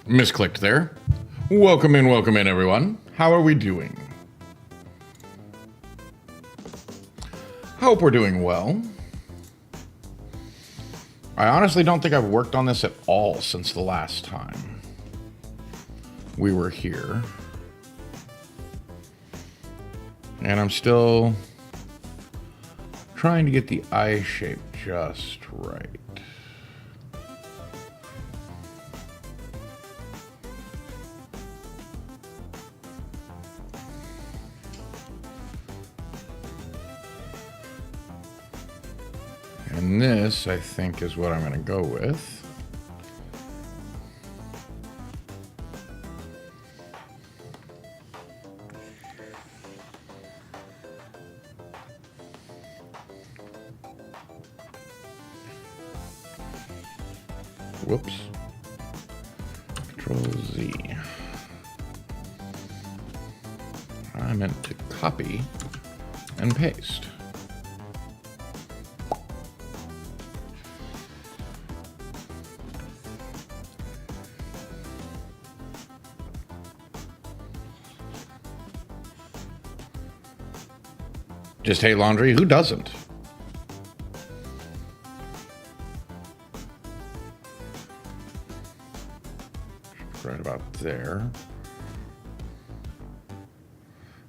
Misclicked there. Welcome in, everyone. How are we doing? Hope we're doing well. I honestly don't think I've worked on this at all since the last time we were here. And I'm still trying to get the eye shape just right. And this, I think, is what I'm going to go with. Whoops. Control Z. I meant to copy and paste. Just hate laundry? Who doesn't? Right about there.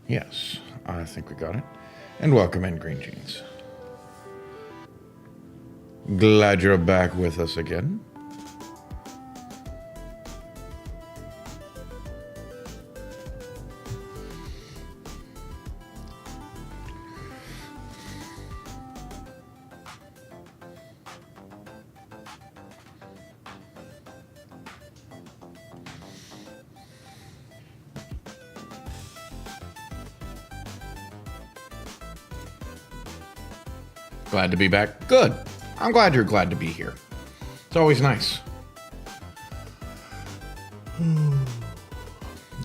Yes, I think we got it. And welcome in, Green Jeans. Glad you're back with us again. Glad to be back. Good. I'm glad you're glad to be here. It's always nice.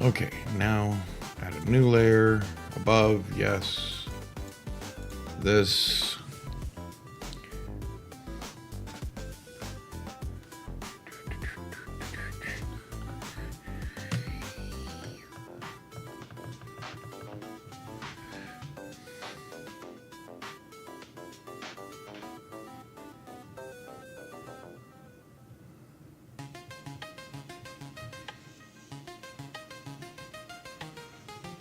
Okay, now add a new layer above. Yes. This.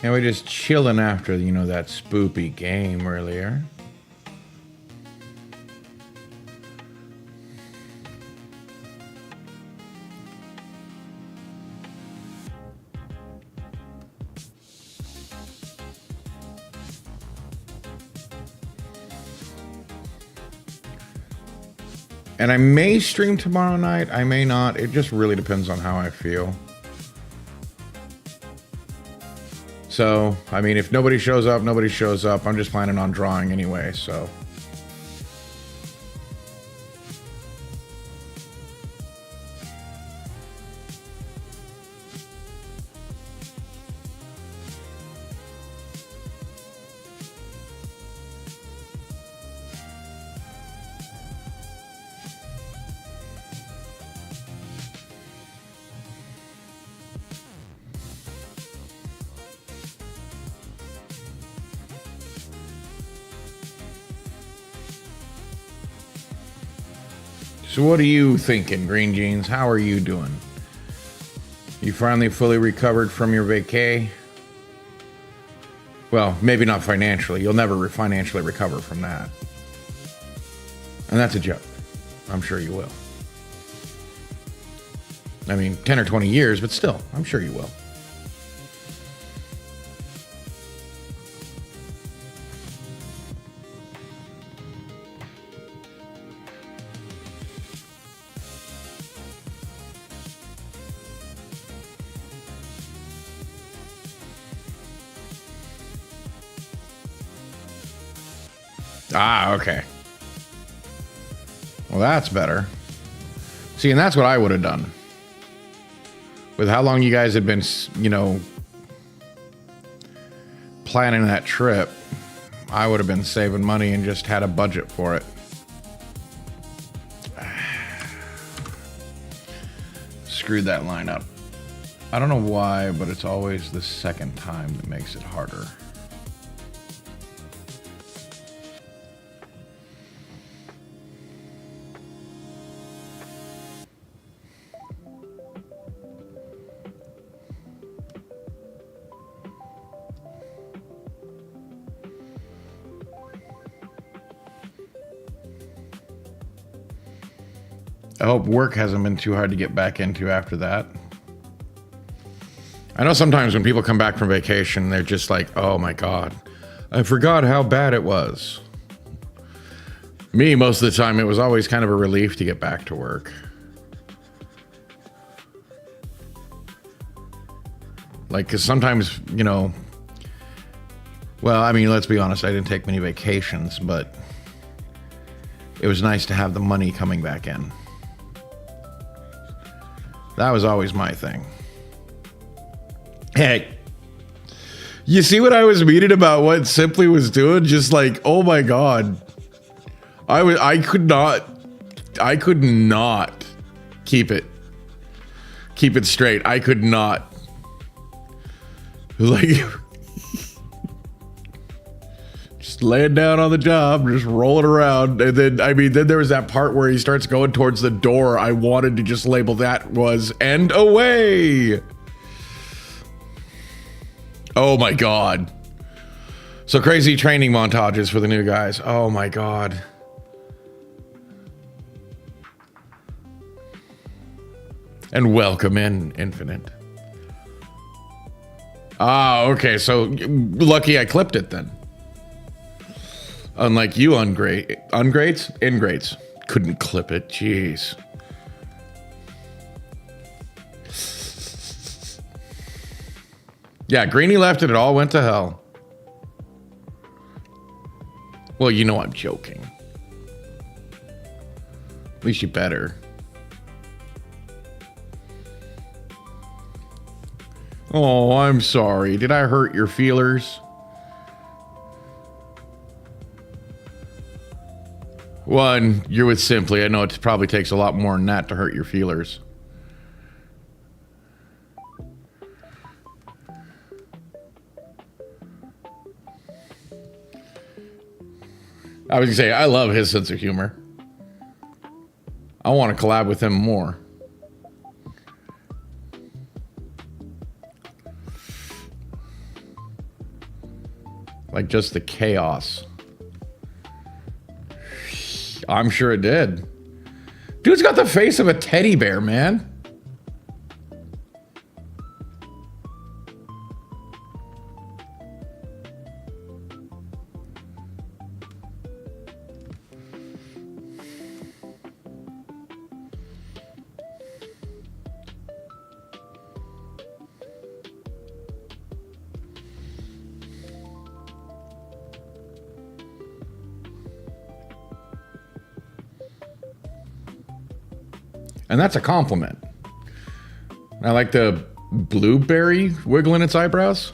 And we're just chilling after, that spoopy game earlier. And I may stream tomorrow night. I may not. It just really depends on how I feel. So, I mean, if nobody shows up, nobody shows up. I'm just planning on drawing anyway, so. So what are you thinking, Green Jeans? How are you doing? You finally fully recovered from your vacay? Well, maybe not financially. You'll never financially recover from that. And that's a joke. I'm sure you will. I mean, 10 or 20 years, but still, I'm sure you will. Ah, okay. Well, that's better. See, and that's what I would have done. With how long you guys had been, planning that trip, I would have been saving money and just had a budget for it. screwed that line up. I don't know why, but it's always the second time that makes it harder. I hope work hasn't been too hard to get back into after that. I know sometimes when people come back from vacation, they're just like, oh my God, I forgot how bad it was. Me, most of the time, it was always kind of a relief to get back to work. Like, because sometimes, you know, well, I mean, let's be honest, I didn't take many vacations, but it was nice to have the money coming back in. That was always my thing. Hey, you see what I was meaning about what Simply was doing? Just like, oh my God. I could not keep it straight. I could not. Like, just laying down on the job, just rolling around. And then, I mean, then there was that part where he starts going towards the door. I wanted to just label that was "and away." Oh my God. So crazy training montages for the new guys. Oh my God. And welcome in, Infinite. Ah, okay. So lucky I clipped it then. Unlike you, ingrates, couldn't clip it. Jeez. Yeah, Greenie left it. It all went to hell. Well, you know I'm joking. At least you better. Oh, I'm sorry. Did I hurt your feelers? One, you're with Simply. I know it probably takes a lot more than that to hurt your feelers. I was gonna say, I love his sense of humor. I want to collab with him more. Like just the chaos. I'm sure it did. Dude's got the face of a teddy bear, man. And that's a compliment. I like the blueberry wiggling its eyebrows.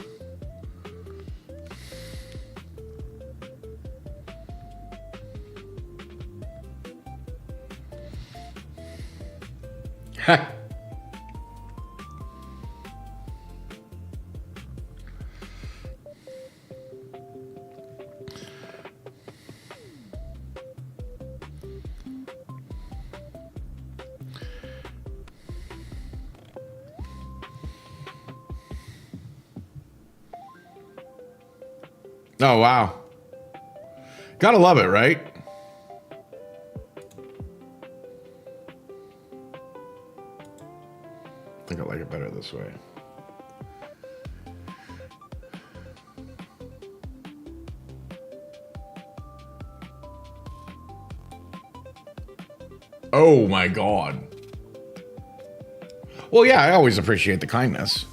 Ha. Oh, wow. Gotta love it, right? I think I like it better this way. Oh my God. Well, yeah, I always appreciate the kindness.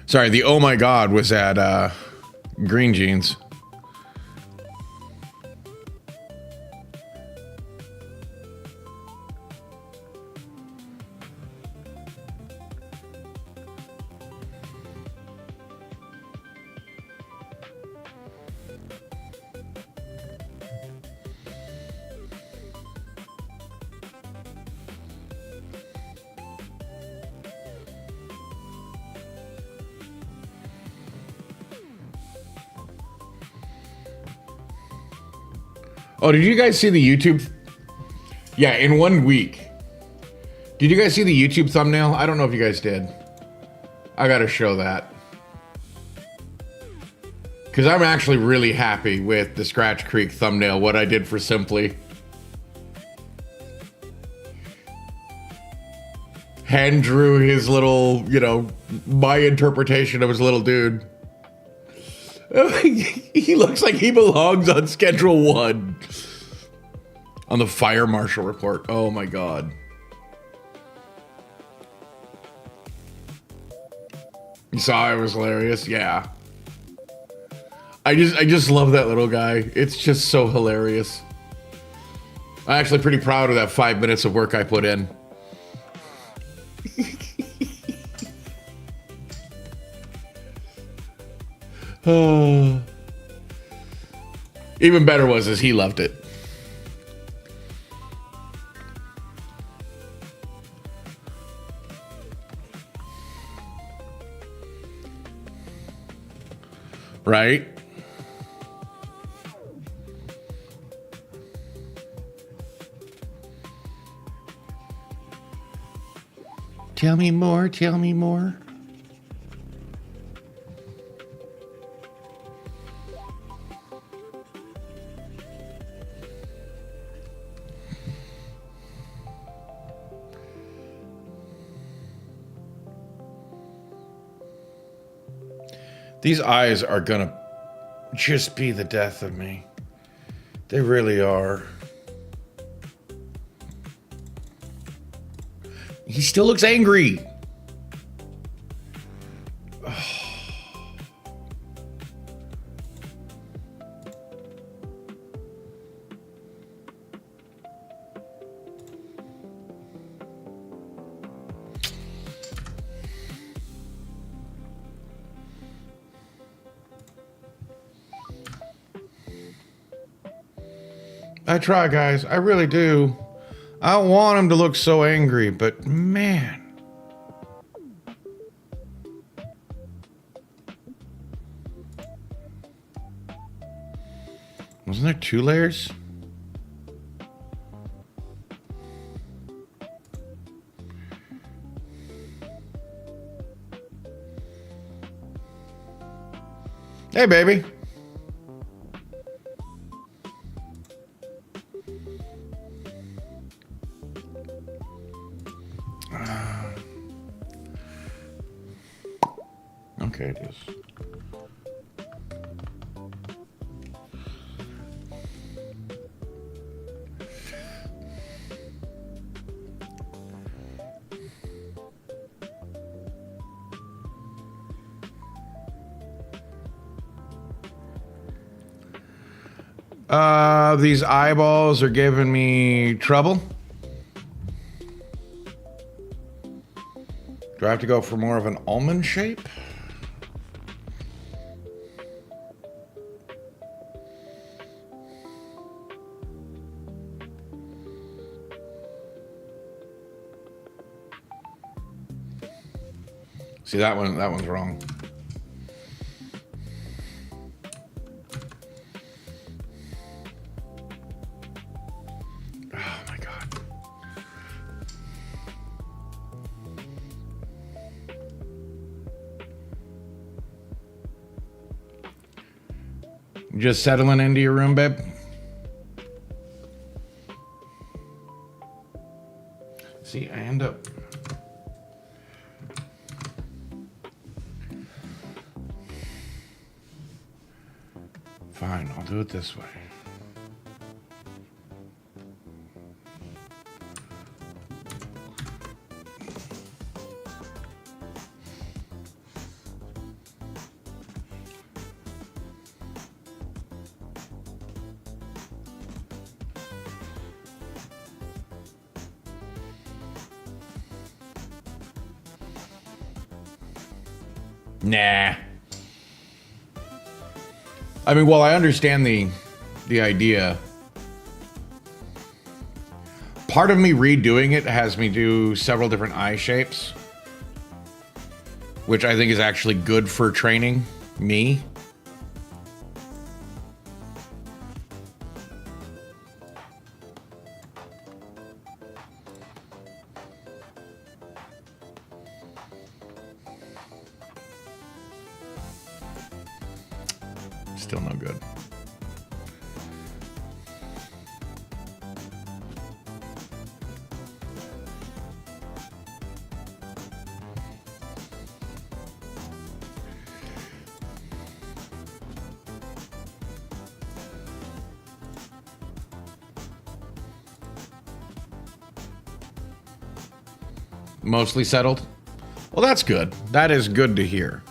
Sorry, the oh my God was at Green Jeans. Oh, did you guys see the YouTube? Yeah, in 1 week. Did you guys see the YouTube thumbnail? I don't know if you guys did. I gotta show that. Because I'm actually really happy with the Scratch Creek thumbnail, what I did for Simply. Hand drew his little, you know, my interpretation of his little dude. He looks like he belongs on Schedule 1. On the fire marshal report. Oh my god. You saw it was hilarious? Yeah. I just love that little guy. It's just so hilarious. I'm actually pretty proud of that 5 minutes of work I put in. Even better was he loved it. Right? Tell me more, tell me more. These eyes are gonna just be the death of me. They really are. He still looks angry. I try, guys. I really do. I don't want him to look so angry, but man. Wasn't there 2 layers? Hey, baby. Okay, it is. These eyeballs are giving me trouble. Do I have to go for more of an almond shape? See, that one's wrong. Oh my God. You just settling into your room, babe? See, I end up... Fine, I'll do it this way. Nah. I mean, while I understand the idea, part of me redoing it has me do several different eye shapes, which I think is actually good for training me. Still no good. Mostly settled? Well, that's good. That is good to hear.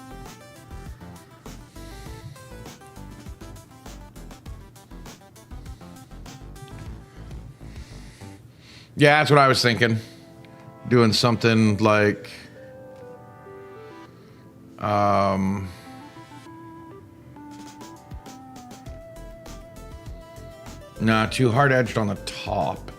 Yeah, that's what I was thinking. Doing something like... Nah, too hard-edged on the top.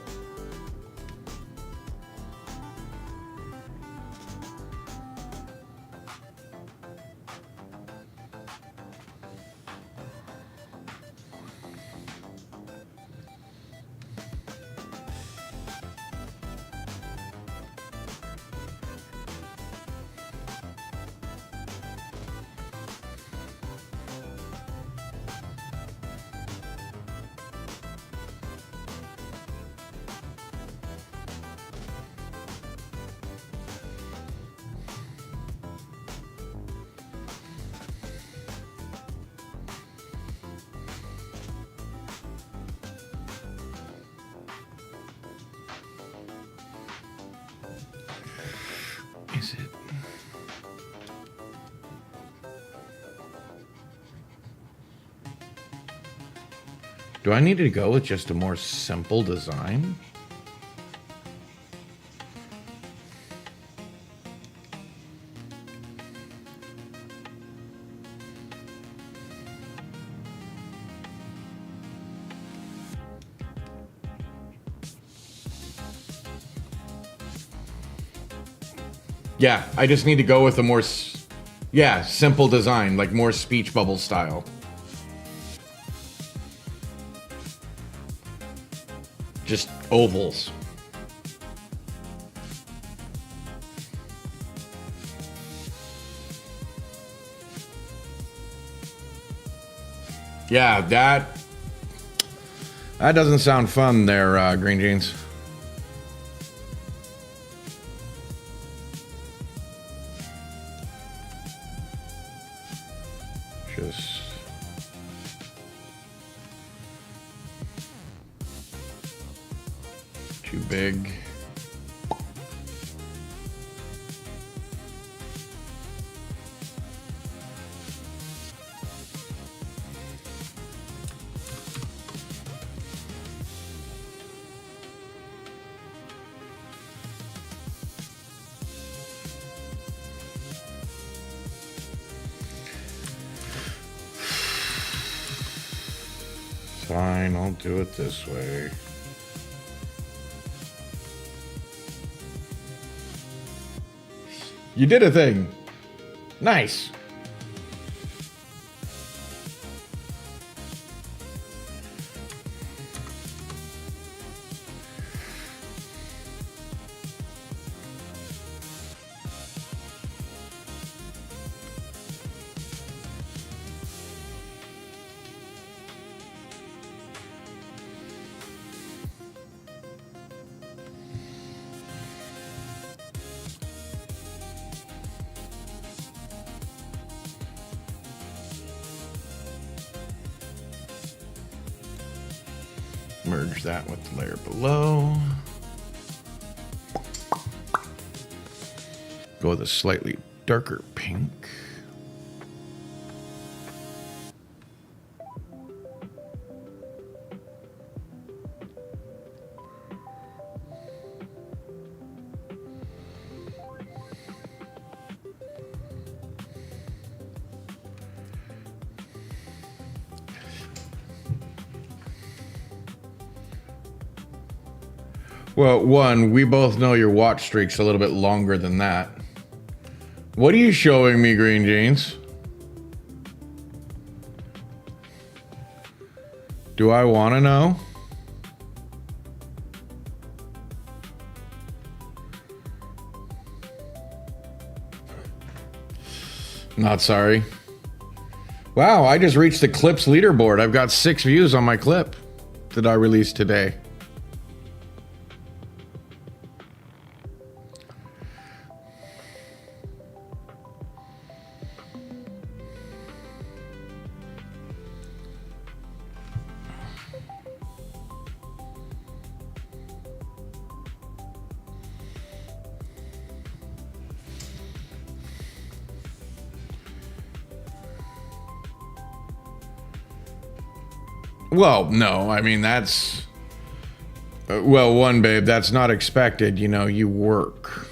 Is it? Do I need to go with just a more simple design? Yeah, I just need to go with a more, simple design, like more speech bubble style. Just ovals. Yeah, that doesn't sound fun there, Green Jeans. Just too big. Fine, I'll do it this way. You did a thing. Nice. Merge that with the layer below. Go with a slightly darker pink. Well, one, we both know your watch streak's a little bit longer than that. What are you showing me, Green Jeans? Do I want to know? Not sorry. Wow, I just reached the clips leaderboard. I've got 6 views on my clip that I released today. Well, no, I mean, that's... well, one, babe, that's not expected. You know, you work.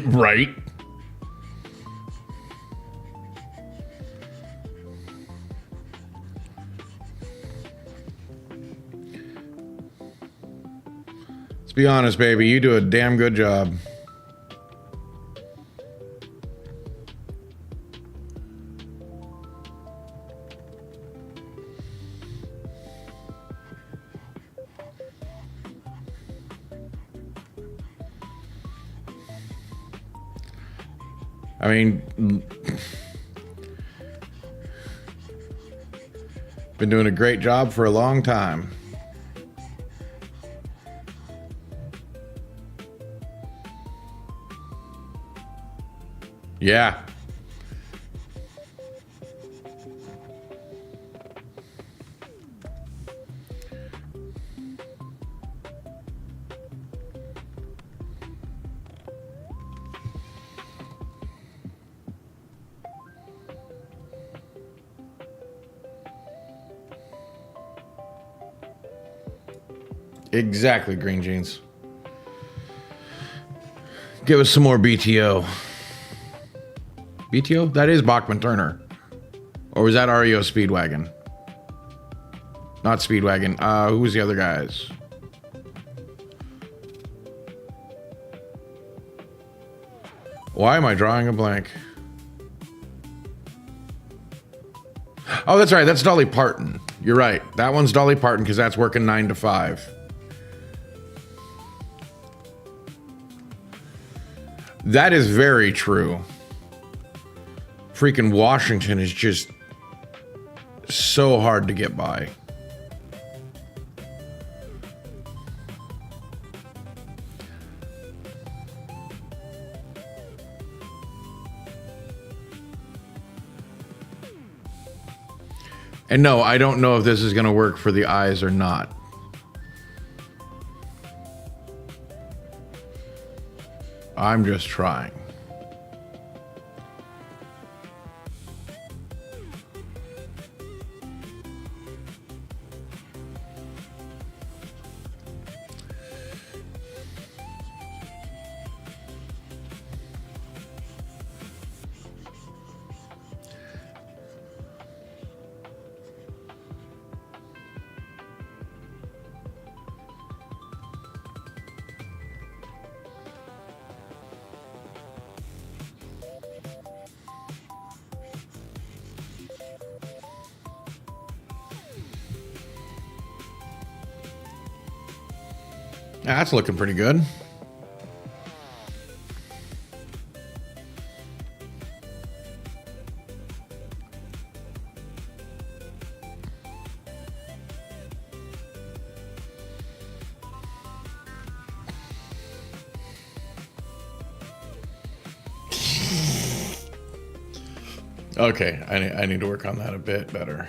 Right. Let's be honest, baby. You do a damn good job. I mean, been doing a great job for a long time. Yeah. Exactly, Green Jeans. Give us some more BTO. BTO? That is Bachman Turner. Or was that REO Speedwagon? Not Speedwagon. Who was the other guys? Why am I drawing a blank? Oh, that's right. That's Dolly Parton. You're right. That one's Dolly Parton because that's working 9 to 5. That is very true. Freaking Washington is just so hard to get by. And no, I don't know if this is going to work for the eyes or not. I'm just trying. Yeah, that's looking pretty good. Okay, I need to work on that a bit better.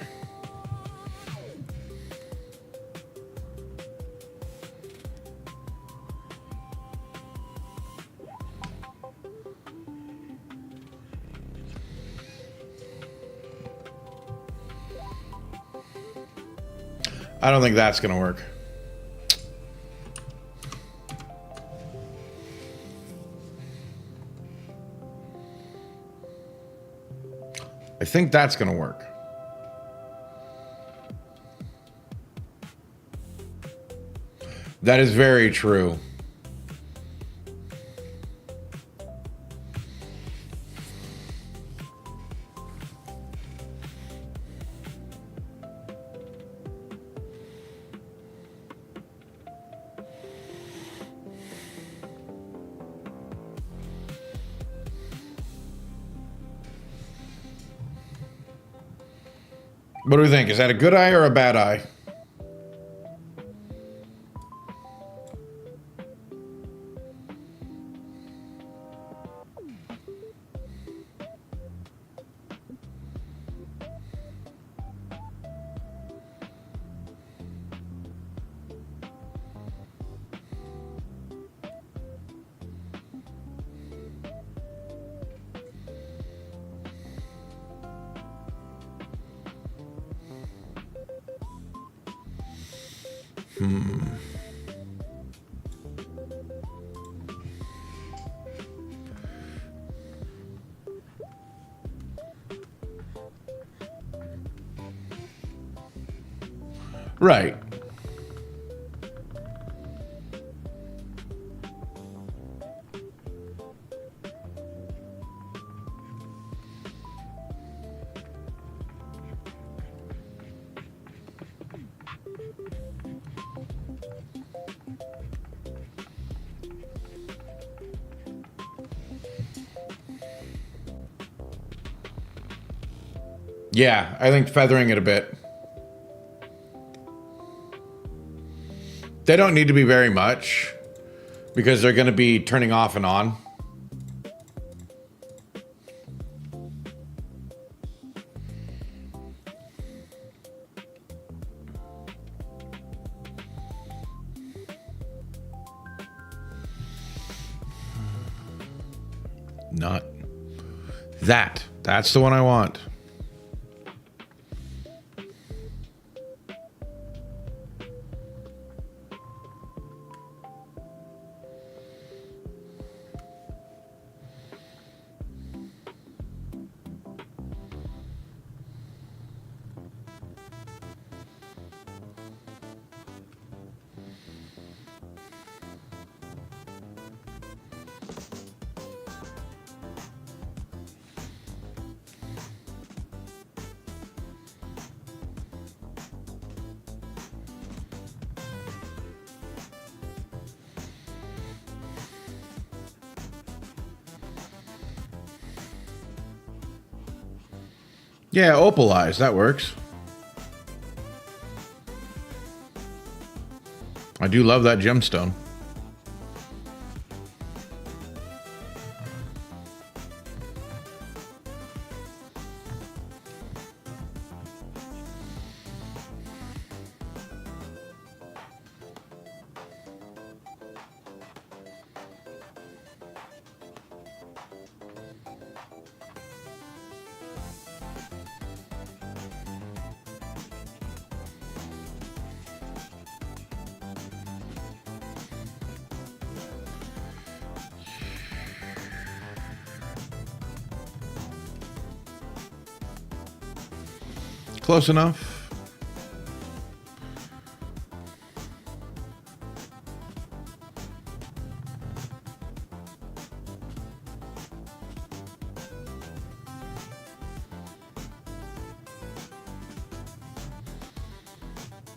I don't think that's going to work. I think that's going to work. That is very true. What do we think? Is that a good eye or a bad eye? Right. Yeah, I think feathering it a bit. They don't need to be very much because they're going to be turning off and on. Not that. That's the one I want. Yeah, opal eyes. That works. I do love that gemstone. Close enough.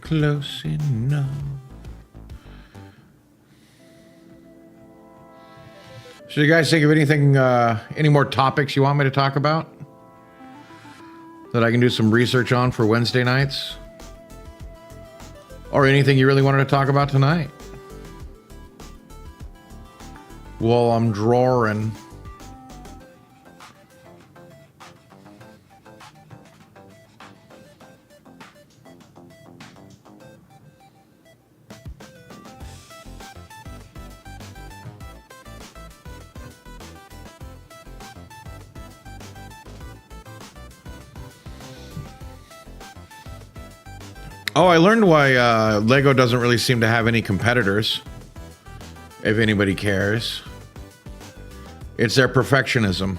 Close enough. So you guys think of anything, any more topics you want me to talk about that I can do some research on for Wednesday nights? Or anything you really wanted to talk about tonight? Well, I'm drawing. Oh, I learned why Lego doesn't really seem to have any competitors, if anybody cares. It's their perfectionism.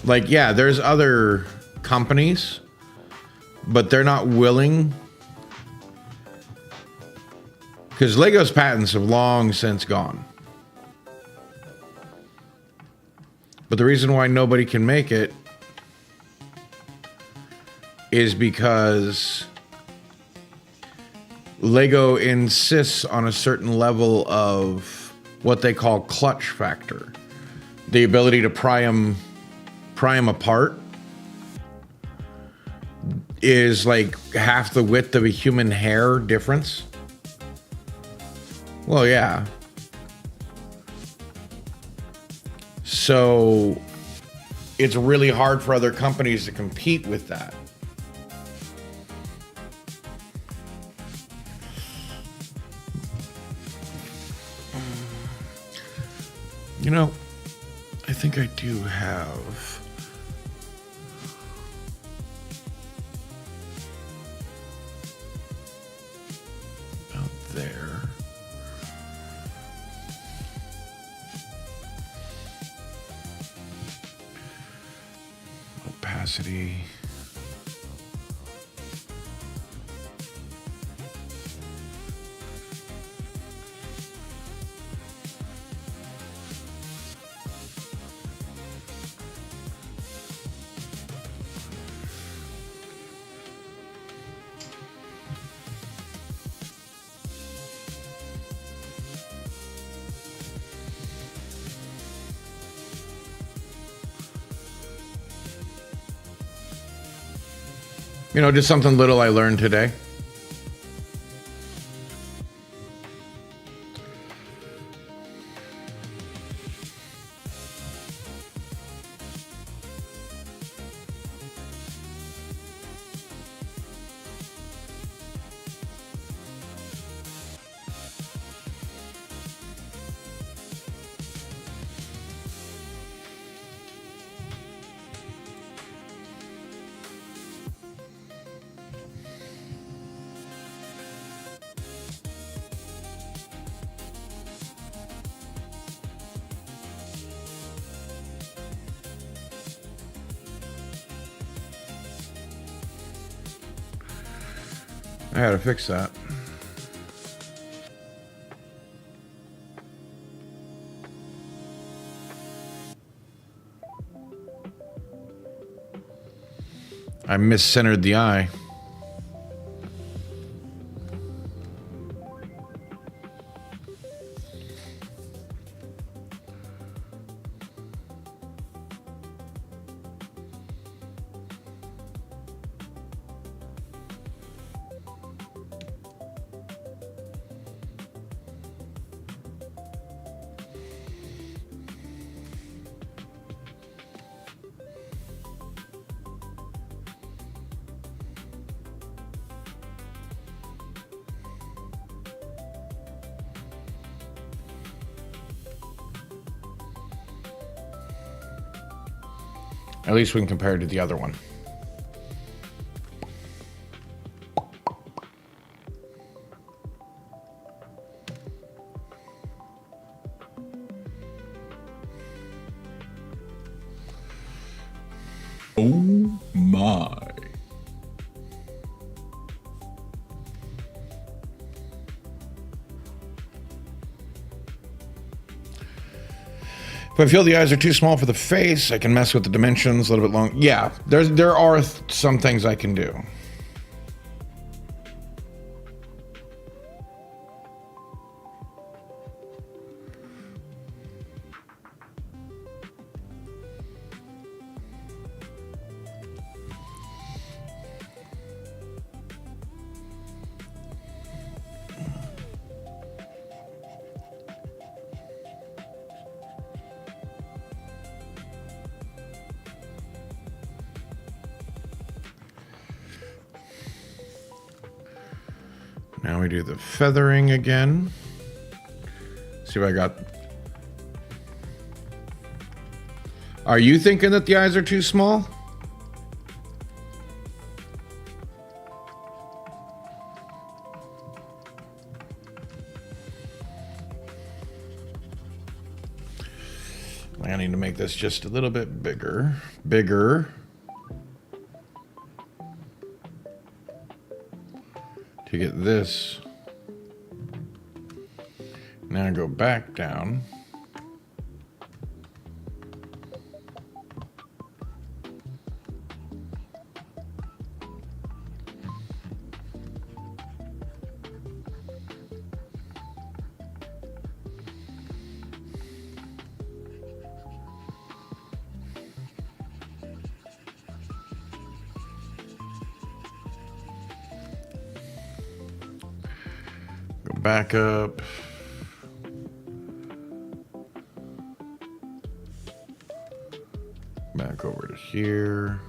Like, yeah, there's other companies, but they're not willing. Because Lego's patents have long since gone. But the reason why nobody can make it is because Lego insists on a certain level of what they call clutch factor. The ability to pry them apart is like half the width of a human hair difference. Well, yeah. So it's really hard for other companies to compete with that. You know, I think I do have out there. Opacity. You know, just something little I learned today. I gotta fix that. I miscentered the eye. At least when compared to the other one. Oh my. If I feel the eyes are too small for the face, I can mess with the dimensions a little bit long. Yeah, there are some things I can do. Now we do the feathering again. See what I got. Are you thinking that the eyes are too small? I need to make this just a little bit bigger. Bigger. To get this. Now go back down. Back up. Back over to here.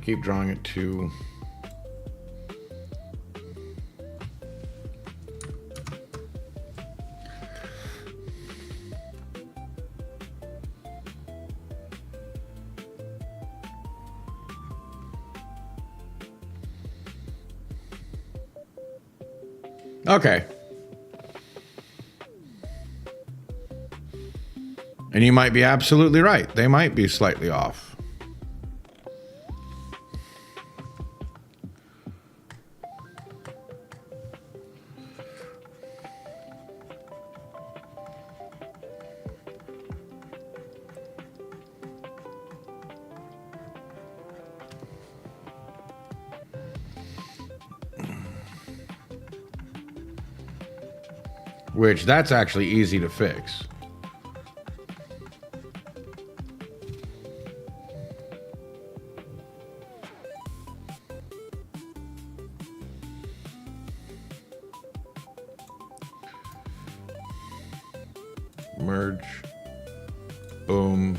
Keep drawing it to okay. And you might be absolutely right. They might be slightly off. Which, that's actually easy to fix. Merge. Boom.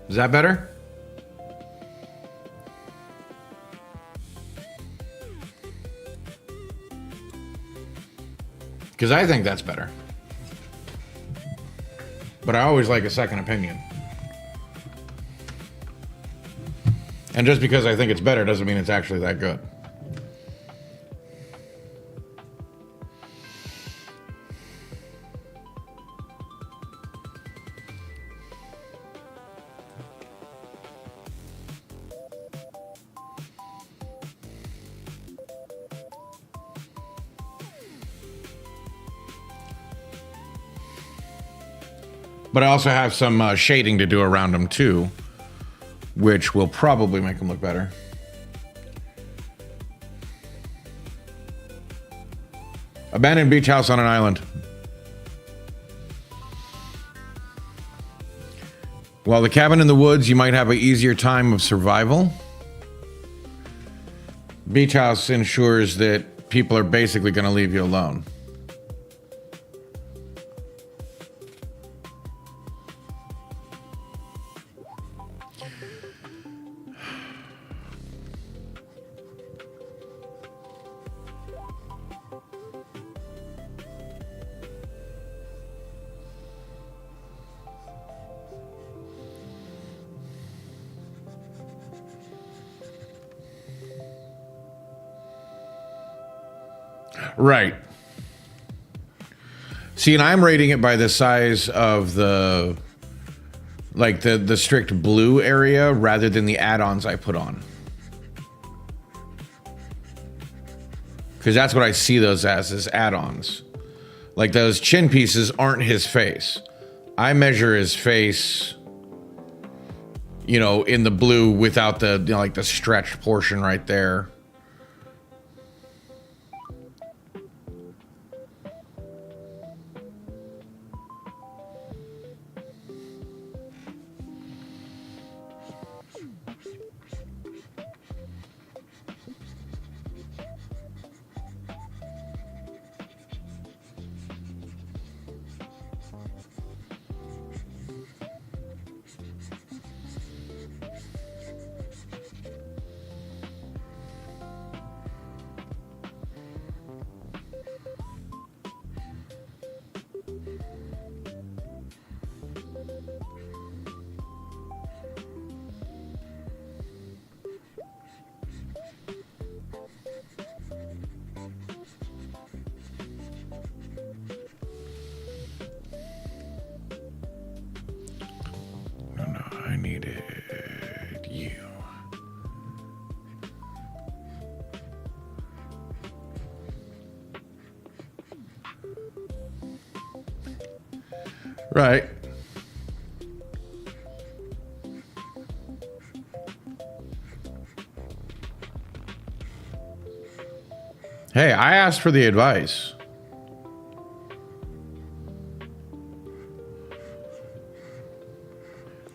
Is that better? Because I think that's better. But I always like a second opinion. And just because I think it's better doesn't mean it's actually that good. But I also have some shading to do around them too, which will probably make them look better. Abandoned beach house on an island. While the cabin in the woods, you might have an easier time of survival. Beach house ensures that people are basically going to leave you alone. Right. See, and I'm rating it by the size of the, like the strict blue area rather than the add-ons I put on. Because that's what I see those as add-ons. Like those chin pieces aren't his face. I measure his face, you know, in the blue without the, you know, like the stretched portion right there. I needed you. Right. Hey, I asked for the advice.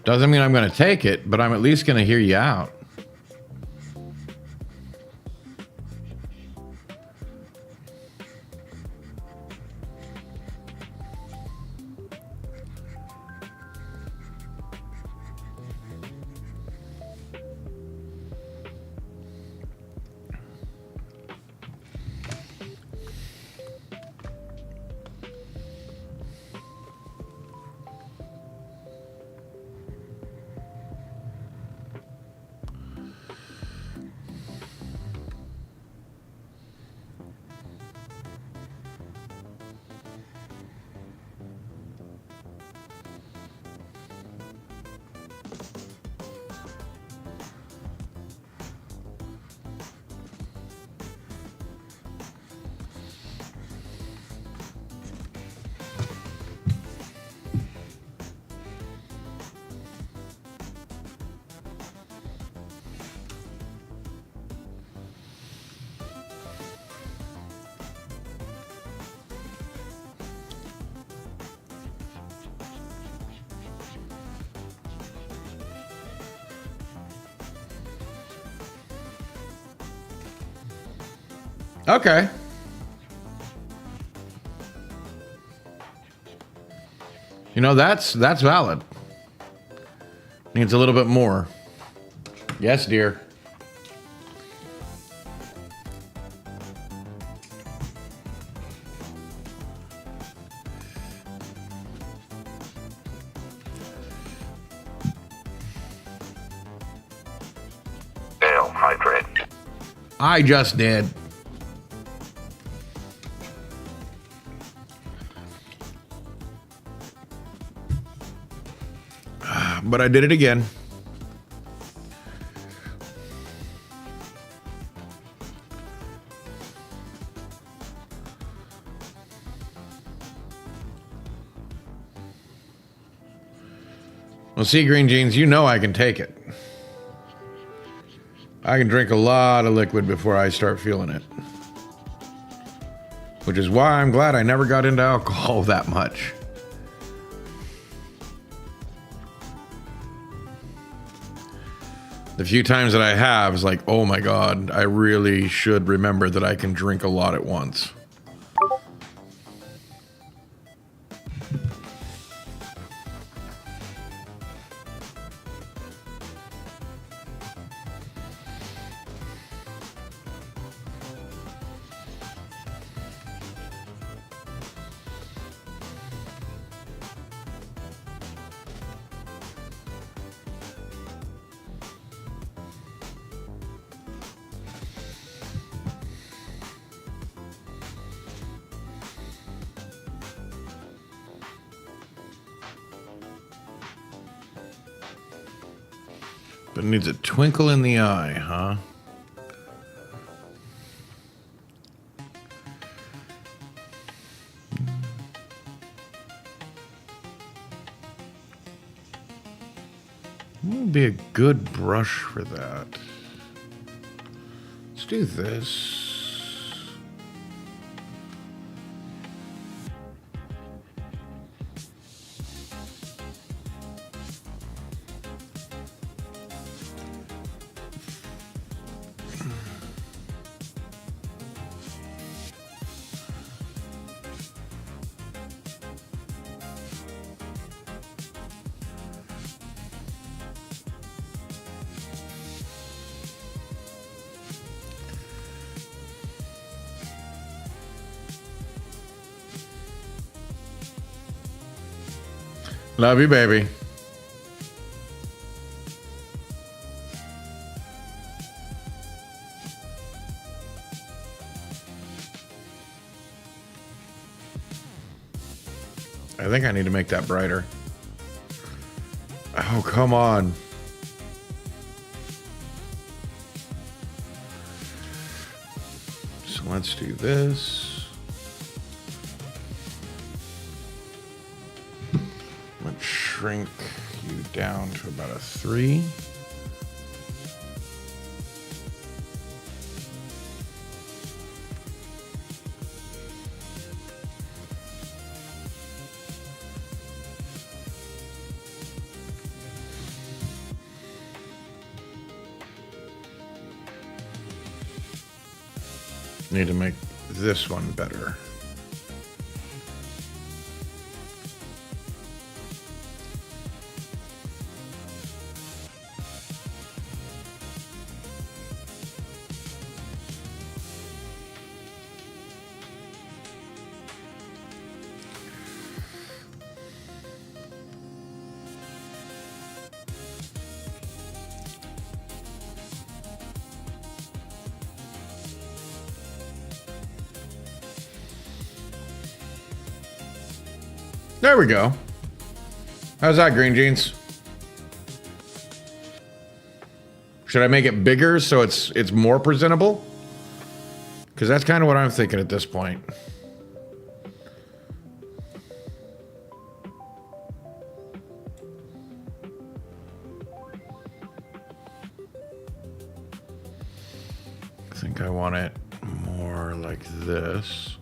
Doesn't mean I'm going to take it, but I'm at least going to hear you out. Okay. You know, that's valid. Needs a little bit more. Yes, dear. Ale hydrate. I just did. But I did it again. Well, see, Green Jeans, you know I can take it. I can drink a lot of liquid before I start feeling it. Which is why I'm glad I never got into alcohol that much. The few times that I have is like, oh my God, I really should remember that I can drink a lot at once. But it needs a twinkle in the eye, huh? What would be a good brush for that? Let's do this. Love you, baby. I think I need to make that brighter. Oh, come on. So let's do this. Let's shrink you down to about a 3. Need to make this one better. There we go. How's that, Green Jeans? Should I make it bigger so it's more presentable? Because that's kind of what I'm thinking at this point. I think I want it more like this.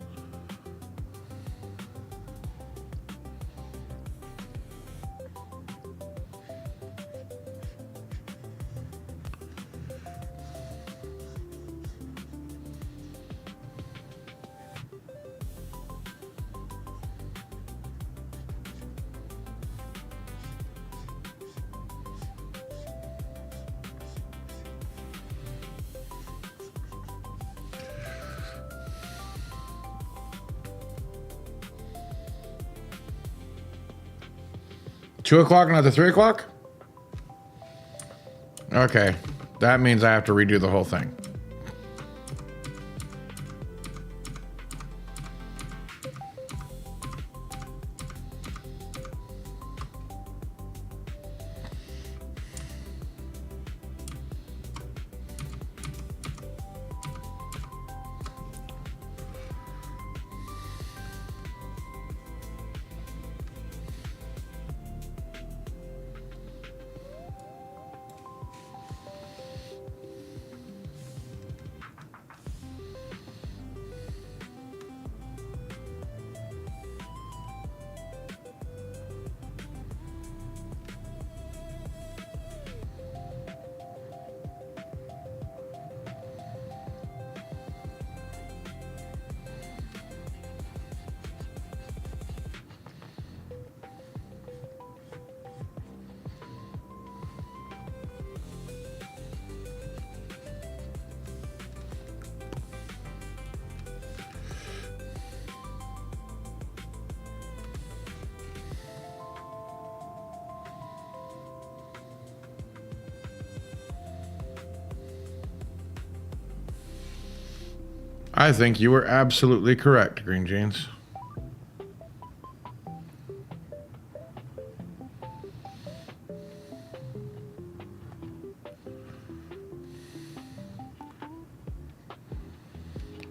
Two o'clock, not the 3 o'clock? Okay. That means I have to redo the whole thing. I think you were absolutely correct, Green Jeans.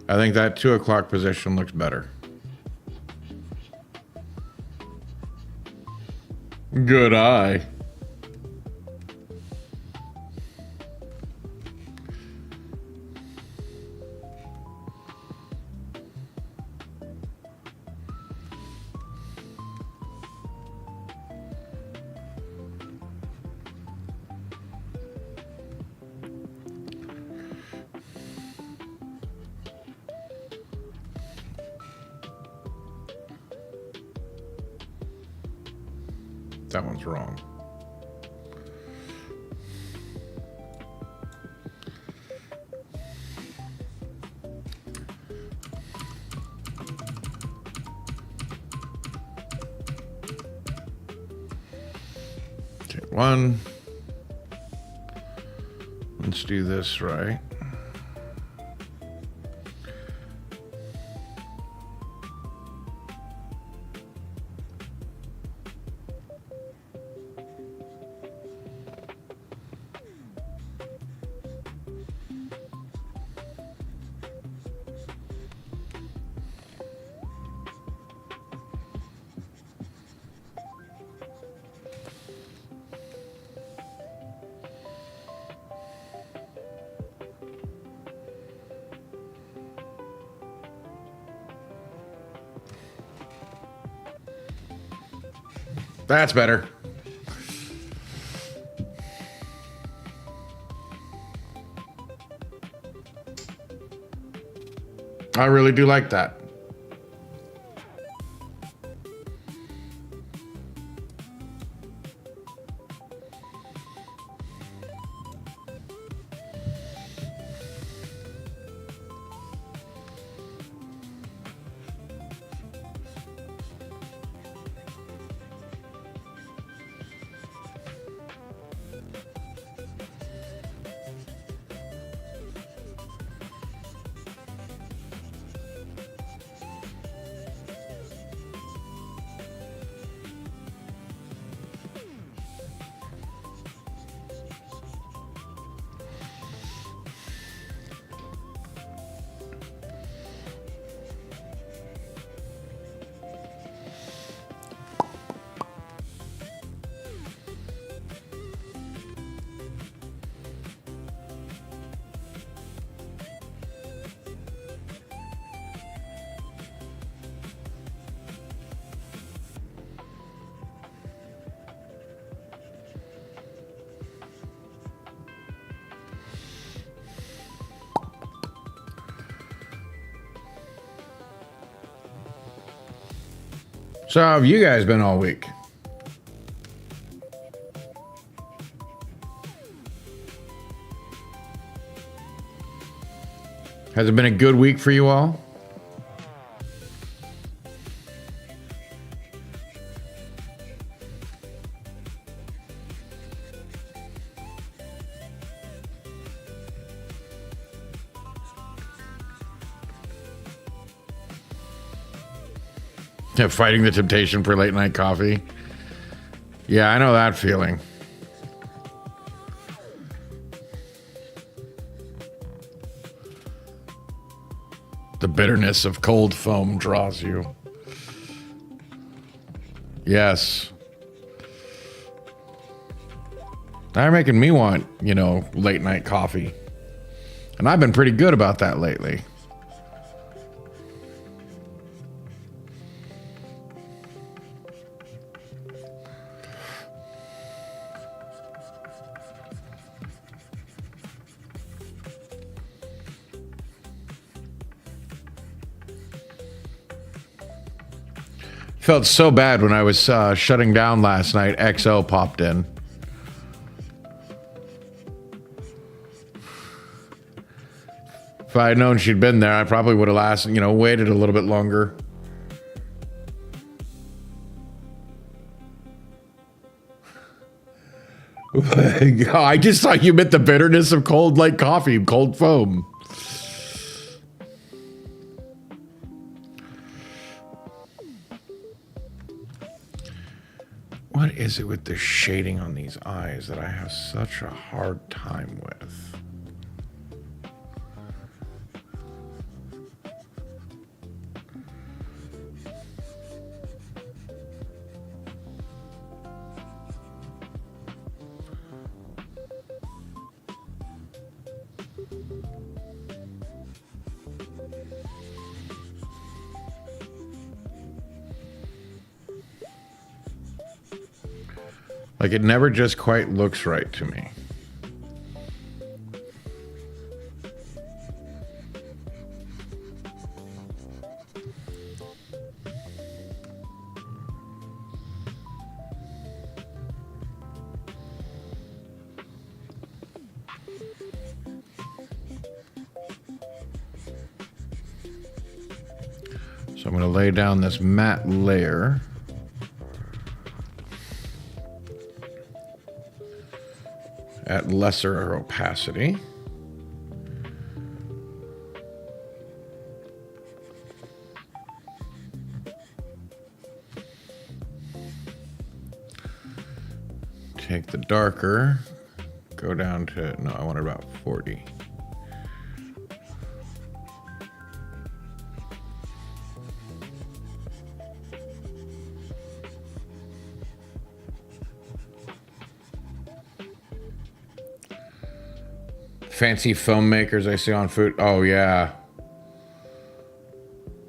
I think that 2 o'clock position looks better. Good eye. that one's wrong. Okay, one. Let's do this right. That's better. I really do like that. So how have you guys been all week? Has it been a good week for you all? Yeah, fighting the temptation for late night coffee. Yeah, I know that feeling. The bitterness of cold foam draws you. Yes. They're making me want, late night coffee. And I've been pretty good about that lately. Felt so bad when I was shutting down last night. XO popped in. If I had known she'd been there, I probably would have waited a little bit longer. I just thought you meant the bitterness of cold like coffee, cold foam. What is it with the shading on these eyes that I have such a hard time with? Like, it never just quite looks right to me. So I'm going to lay down this matte layer. At lesser opacity. Take the darker, go down to, no, I wanted about 40. Fancy foam makers I see on food. Oh yeah.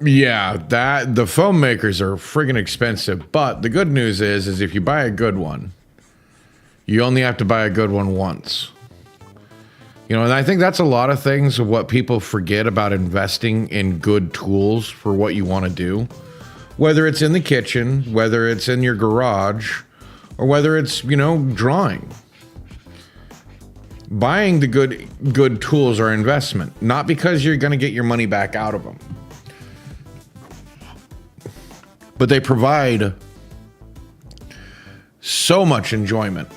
Yeah, the foam makers are friggin' expensive, but the good news is if you buy a good one, you only have to buy a good one once. You know, and I think that's a lot of things of what people forget about investing in good tools for what you want to do. Whether it's in the kitchen, whether it's in your garage, or whether it's, you know, drawing. Buying the good tools are investment, not because you're going to get your money back out of them. But they provide so much enjoyment.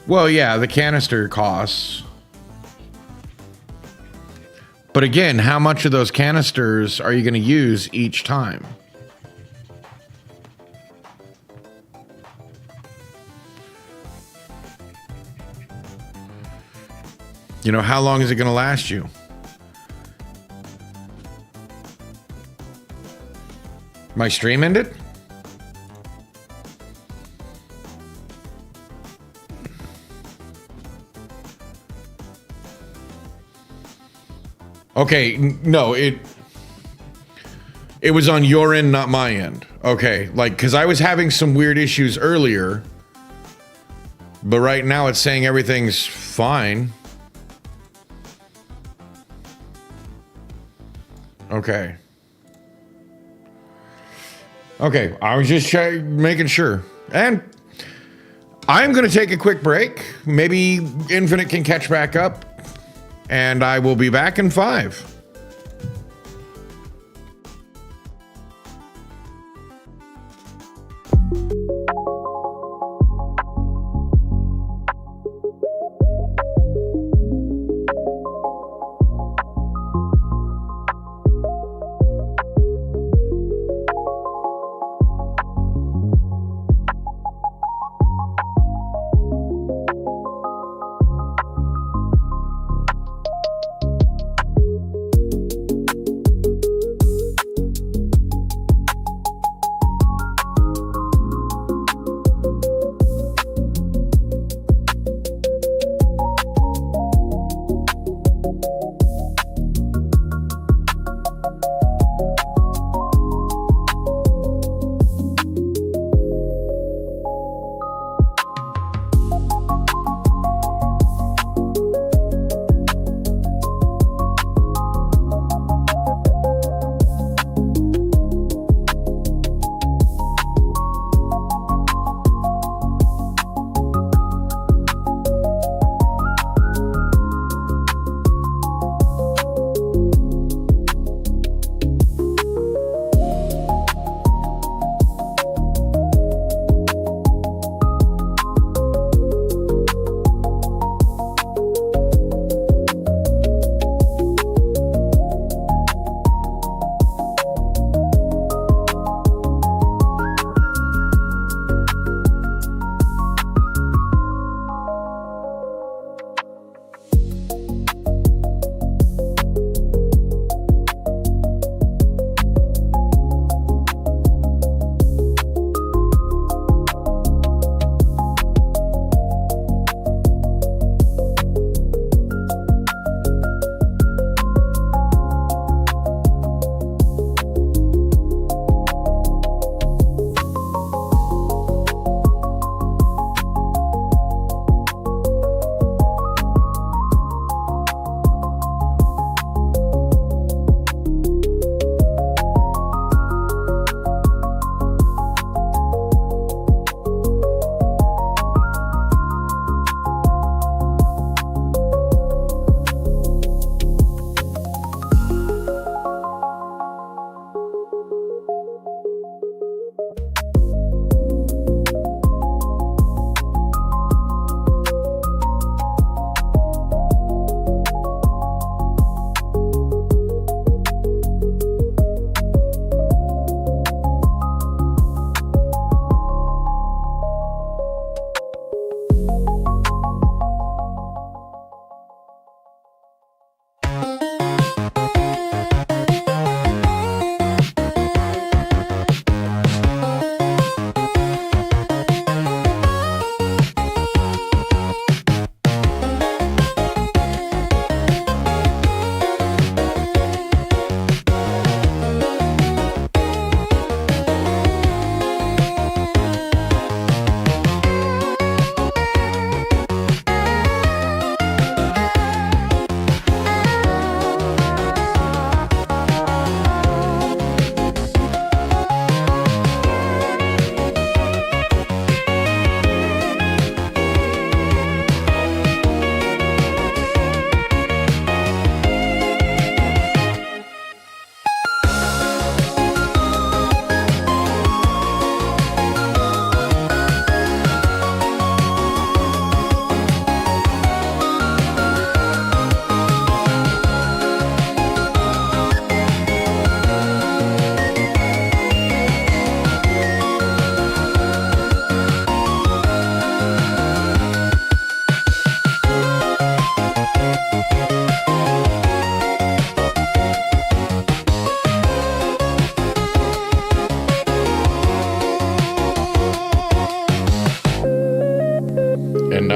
Well, yeah, the canister costs. But again, how much of those canisters are you going to use each time? You know, how long is it going to last you? My stream ended? Okay, no, it was on your end, not my end. Okay, like, because I was having some weird issues earlier, but right now it's saying everything's fine. Okay. Okay, I was just making sure. And I'm going to take a quick break. Maybe Infinite can catch back up. And I will be back in 5.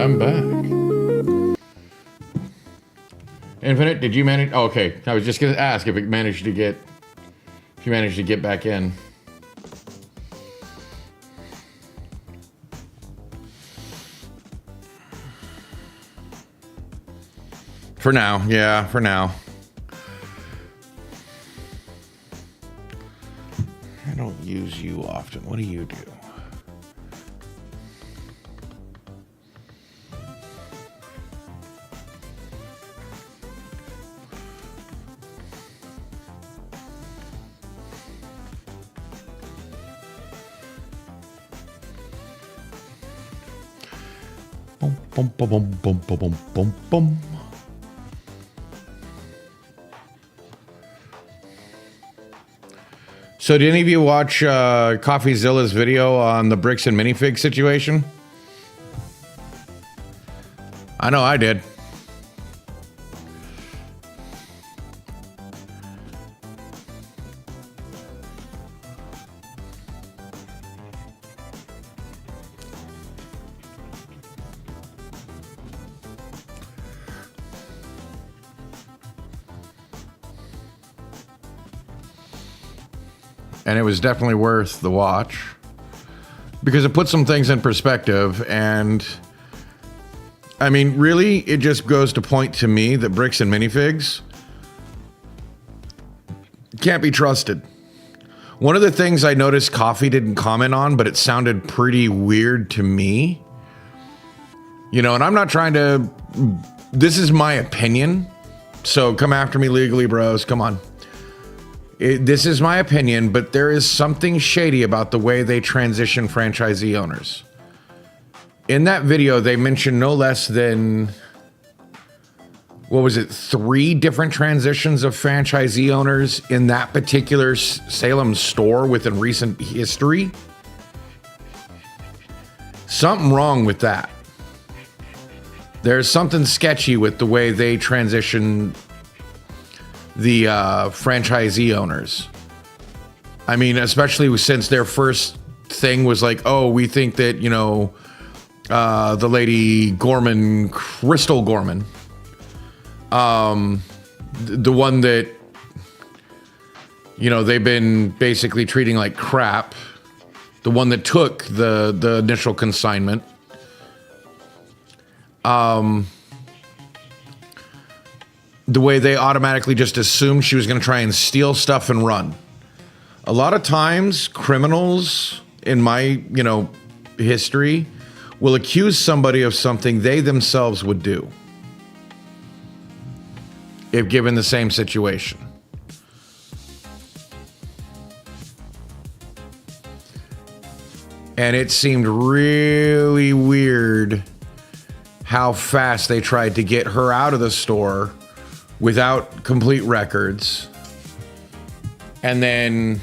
I'm back. Infinite, did you manage? Oh, okay, I was just gonna ask if you managed to get back in. For now, yeah, for now. I don't use you often. What do you do? Boom, boom, boom, boom, boom, boom, boom, boom. So did any of you watch CoffeeZilla's video on the bricks and minifig situation? I know I did. And it was definitely worth the watch because it put some things in perspective. And I mean, really, it just goes to point to me that bricks and minifigs can't be trusted. One of the things I noticed Coffee didn't comment on, but it sounded pretty weird to me. You know, and I'm not trying to, this is my opinion. So come after me legally, bros. Come on. This is my opinion, but there is something shady about the way they transition franchisee owners. In that video, they mentioned no less than, what was it, 3 different transitions of franchisee owners in that particular Salem store within recent history. Something wrong with that. There's something sketchy with the way they transition the franchisee owners. I mean, especially since their first thing was like, oh, we think that, you know, the lady Gorman, Crystal Gorman, the one that, you know, they've been basically treating like crap, the one that took the initial consignment, the way they automatically just assumed she was going to try and steal stuff and run. A lot of times, criminals in my, you know, history will accuse somebody of something they themselves would do if given the same situation. And it seemed really weird how fast they tried to get her out of the store without complete records. And then,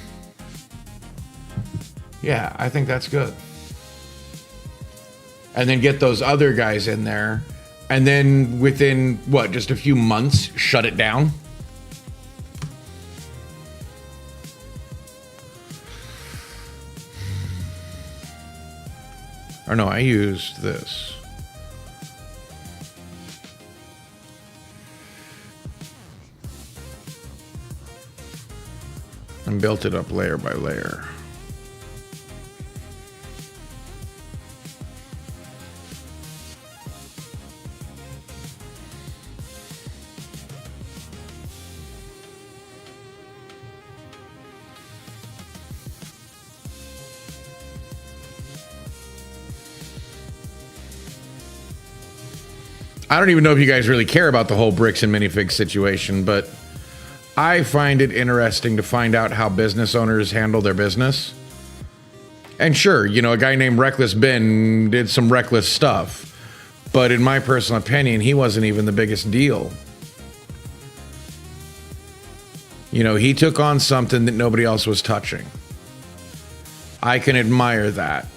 yeah, I think that's good. And then get those other guys in there. And then within, what, just a few months, shut it down? Or no, I used this. And built it up layer by layer. I don't even know if you guys really care about the whole bricks and minifig situation, but I find it interesting to find out how business owners handle their business. And sure, you know, a guy named Reckless Ben did some reckless stuff, but in my personal opinion, he wasn't even the biggest deal. You know, he took on something that nobody else was touching. I can admire that.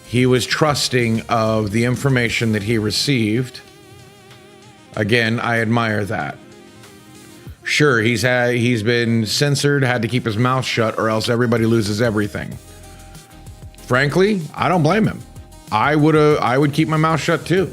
He was trusting of the information that he received. Again, I admire that. Sure, he's been censored, had to keep his mouth shut, or else everybody loses everything. Frankly, I don't blame him. I would keep my mouth shut too.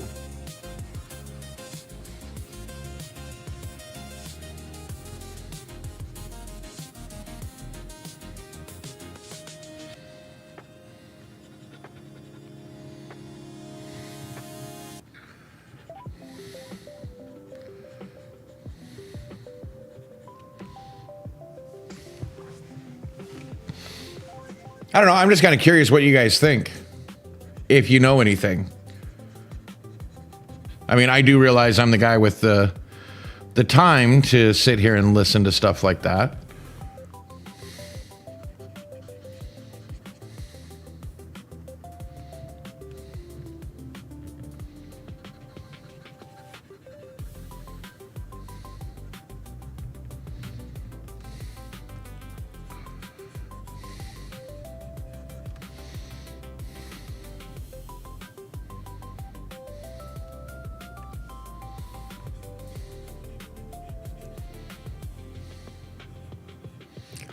I don't know. I'm just kind of curious what you guys think, if you know anything. I mean, I do realize I'm the guy with the time to sit here and listen to stuff like that.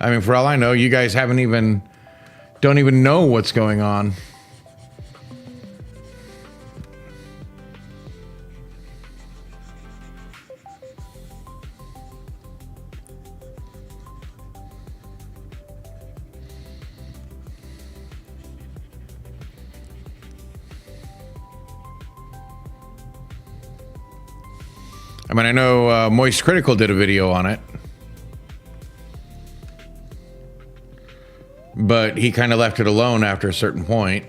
I mean, for all I know, you guys don't even know what's going on. I mean, I know Moist Critical did a video on it. But he kind of left it alone after a certain point,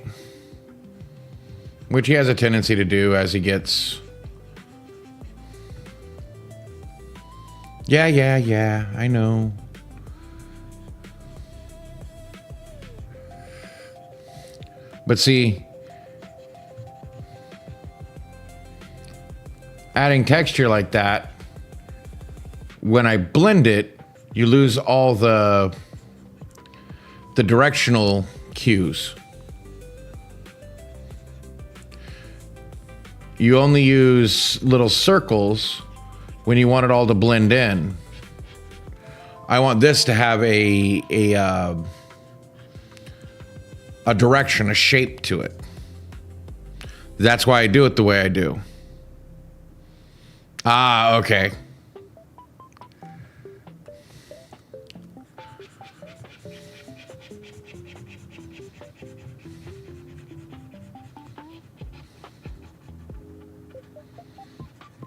which he has a tendency to do as he gets... Yeah, I know. But see, adding texture like that, when I blend it, you lose all the directional cues. You only use little circles when you want it all to blend in. I want this to have a direction, a shape to it. That's why I do it the way I do. Ah, okay.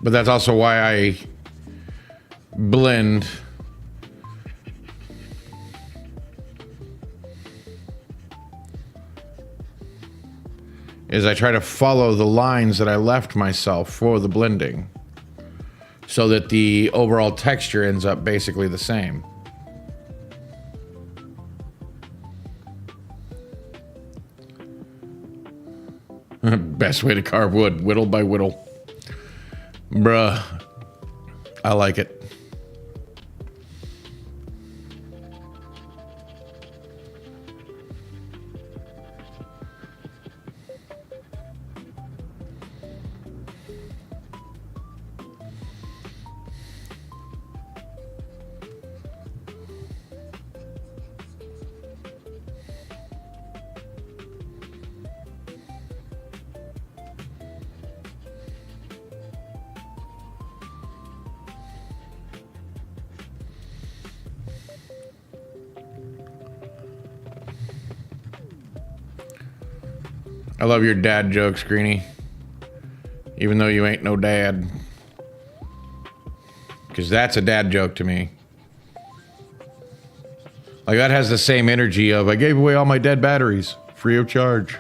But that's also why I blend is I try to follow the lines that I left myself for the blending so that the overall texture ends up basically the same. Best way to carve wood, whittle by whittle. Bruh, I like it. I love your dad jokes, Greenie. Even though you ain't no dad. Because that's a dad joke to me. Like, that has the same energy of, I gave away all my dead batteries, free of charge.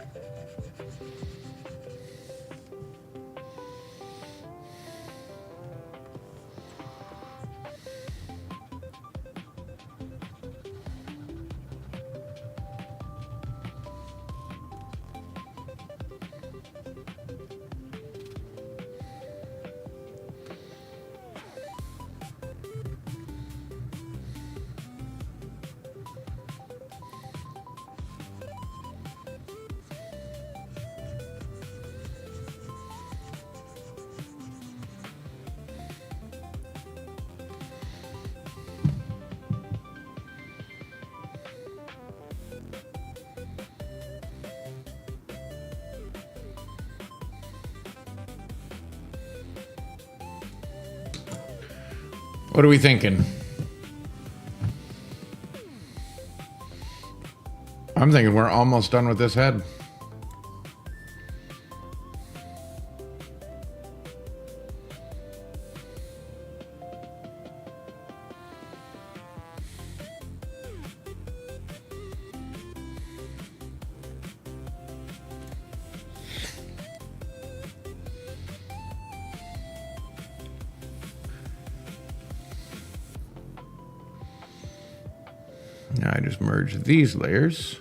What are we thinking? I'm thinking we're almost done with this head. Now I just merge these layers.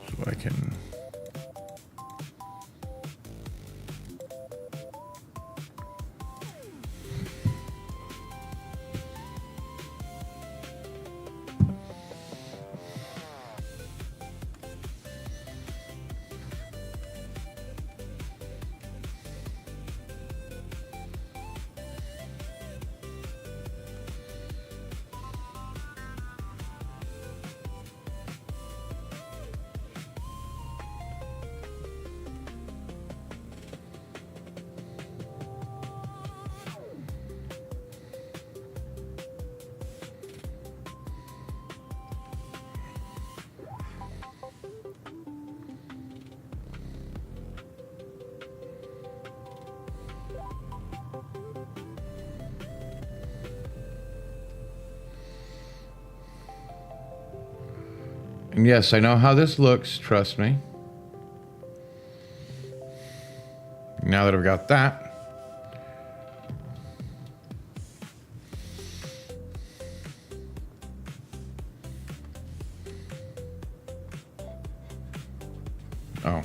So I can And yes, I know how this looks, trust me. Now that I've got that, oh.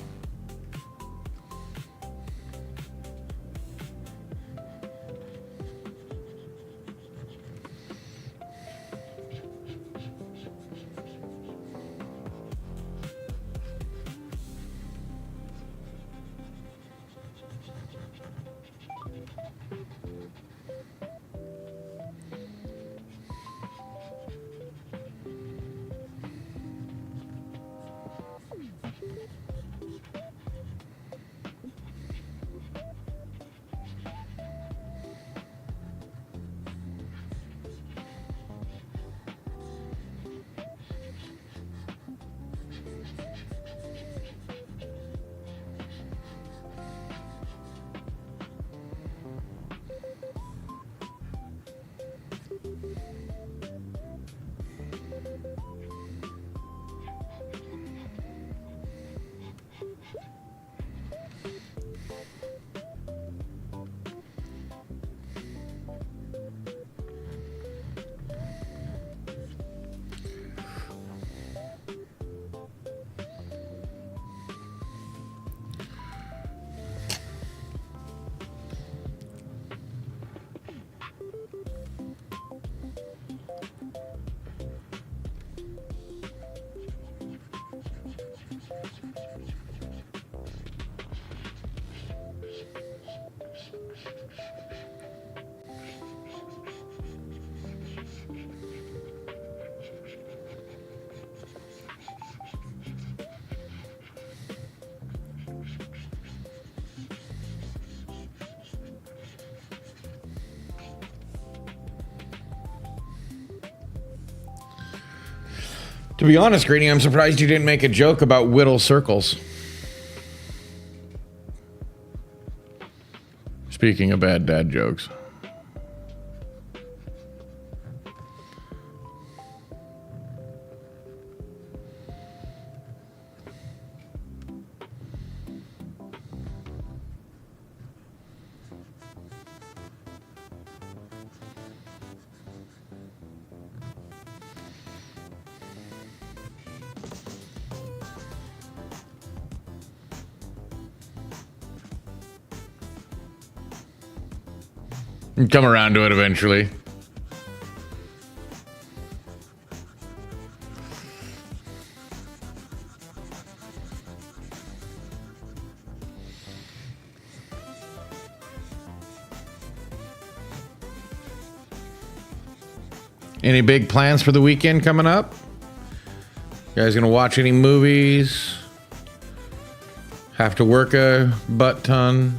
To be honest, Greeny, I'm surprised you didn't make a joke about whittle circles. Speaking of bad dad jokes. Come around to it eventually. Any big plans for the weekend coming up? You guys gonna watch any movies? Have to work a butt ton.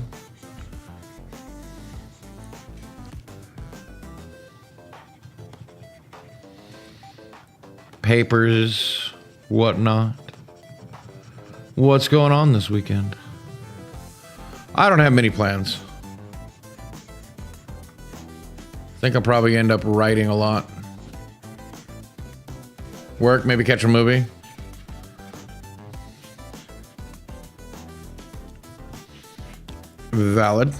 Papers, whatnot. What's going on this weekend? I don't have many plans. I think I'll probably end up writing a lot. Work, maybe catch a movie. Valid.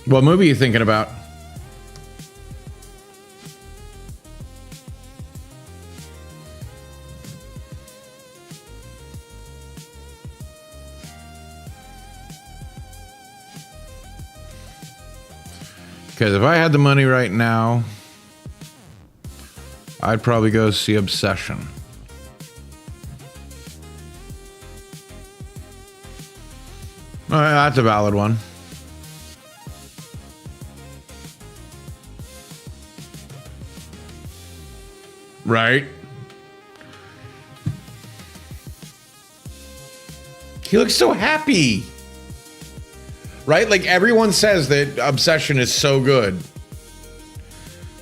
What movie are you thinking about? Because if I had the money right now, I'd probably go see Obsession. All right, that's a valid one. Right? He looks so happy. Right? Like everyone says that Obsession is so good.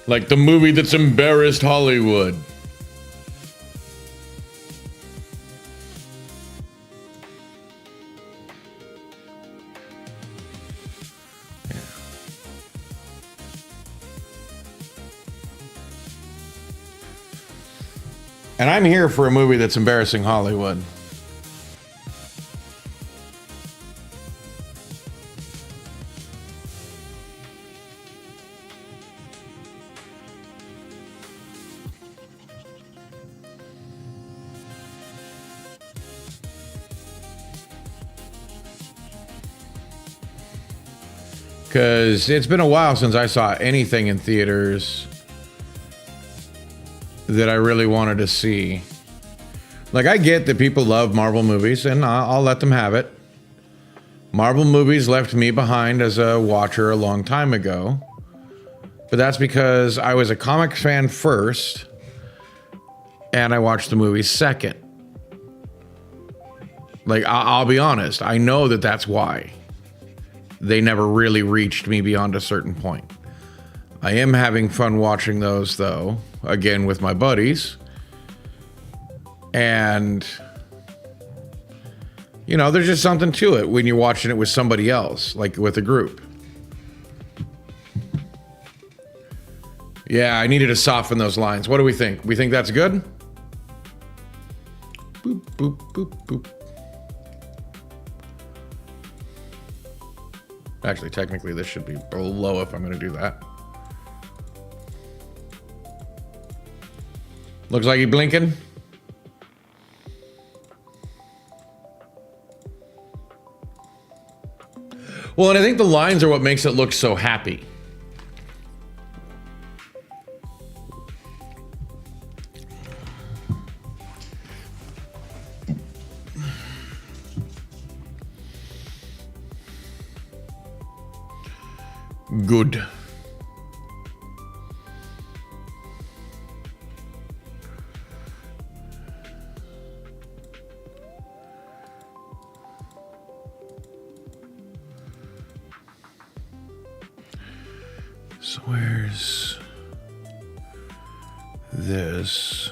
Like the movie that's embarrassed Hollywood. And I'm here for a movie that's embarrassing Hollywood. Because it's been a while since I saw anything in theaters that I really wanted to see. Like, I get that people love Marvel movies, and I'll let them have it. Marvel movies left me behind as a watcher a long time ago. But that's because I was a comics fan first, and I watched the movies second. Like, I'll be honest, I know that that's why. They never really reached me beyond a certain point. I am having fun watching those, though, again with my buddies. And You know, there's just something to it when you're watching it with somebody else, like with a group. Yeah, I needed to soften those lines. What do we think? We think that's good? Boop, boop, boop, boop. Actually, technically, this should be below if I'm going to do that. Looks like he's blinking. Well, and I think the lines are what makes it look so happy. Good. So where's this?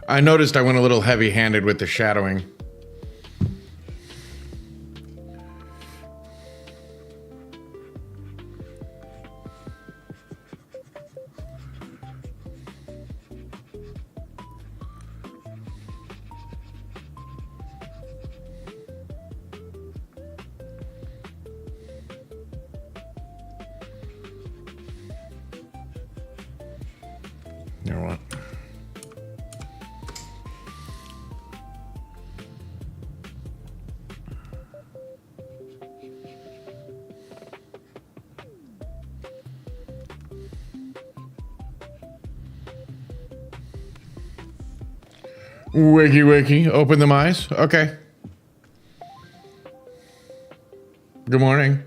I noticed I went a little heavy-handed with the shadowing. You know what? Wiki wiki, open them eyes. Okay. Good morning.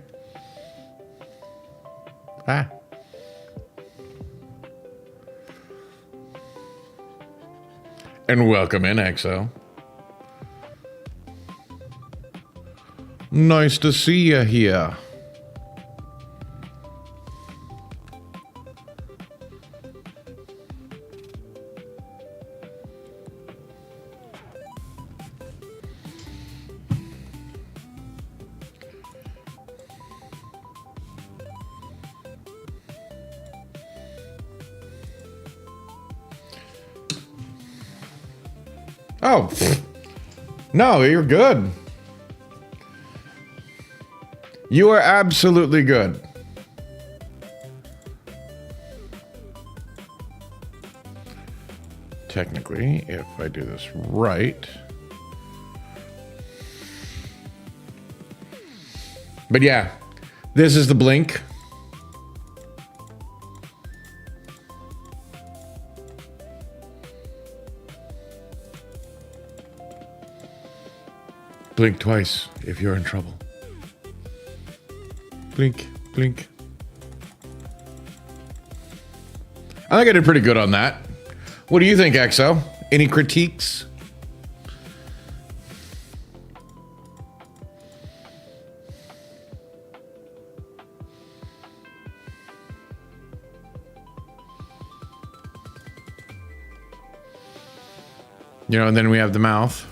Ah. And welcome in, EXO. Nice to see you here. Oh, no, you're good. You are absolutely good. Technically, if I do this right. But yeah, this is the blink. Blink twice if you're in trouble. Blink, blink. I think I did pretty good on that. What do you think, EXO? Any critiques? You know, and then we have the mouth.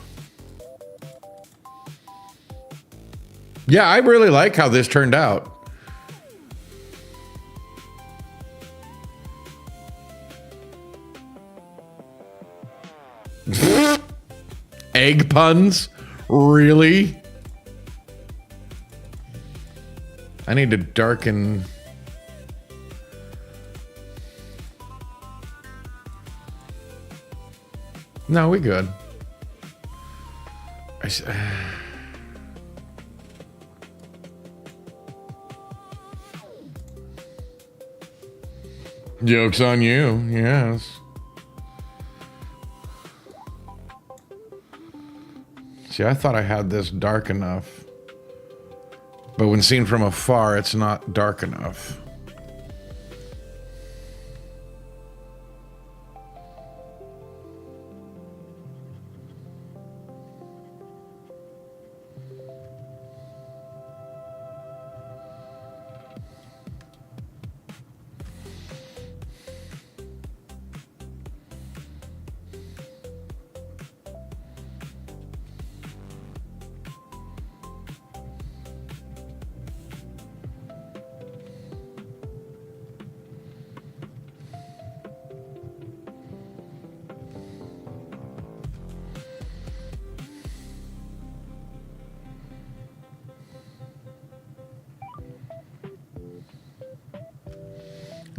Yeah, I really like how this turned out. Egg puns? Really? I need to darken. No, we good. Joke's on you, yes. See, I thought I had this dark enough. But when seen from afar, it's not dark enough.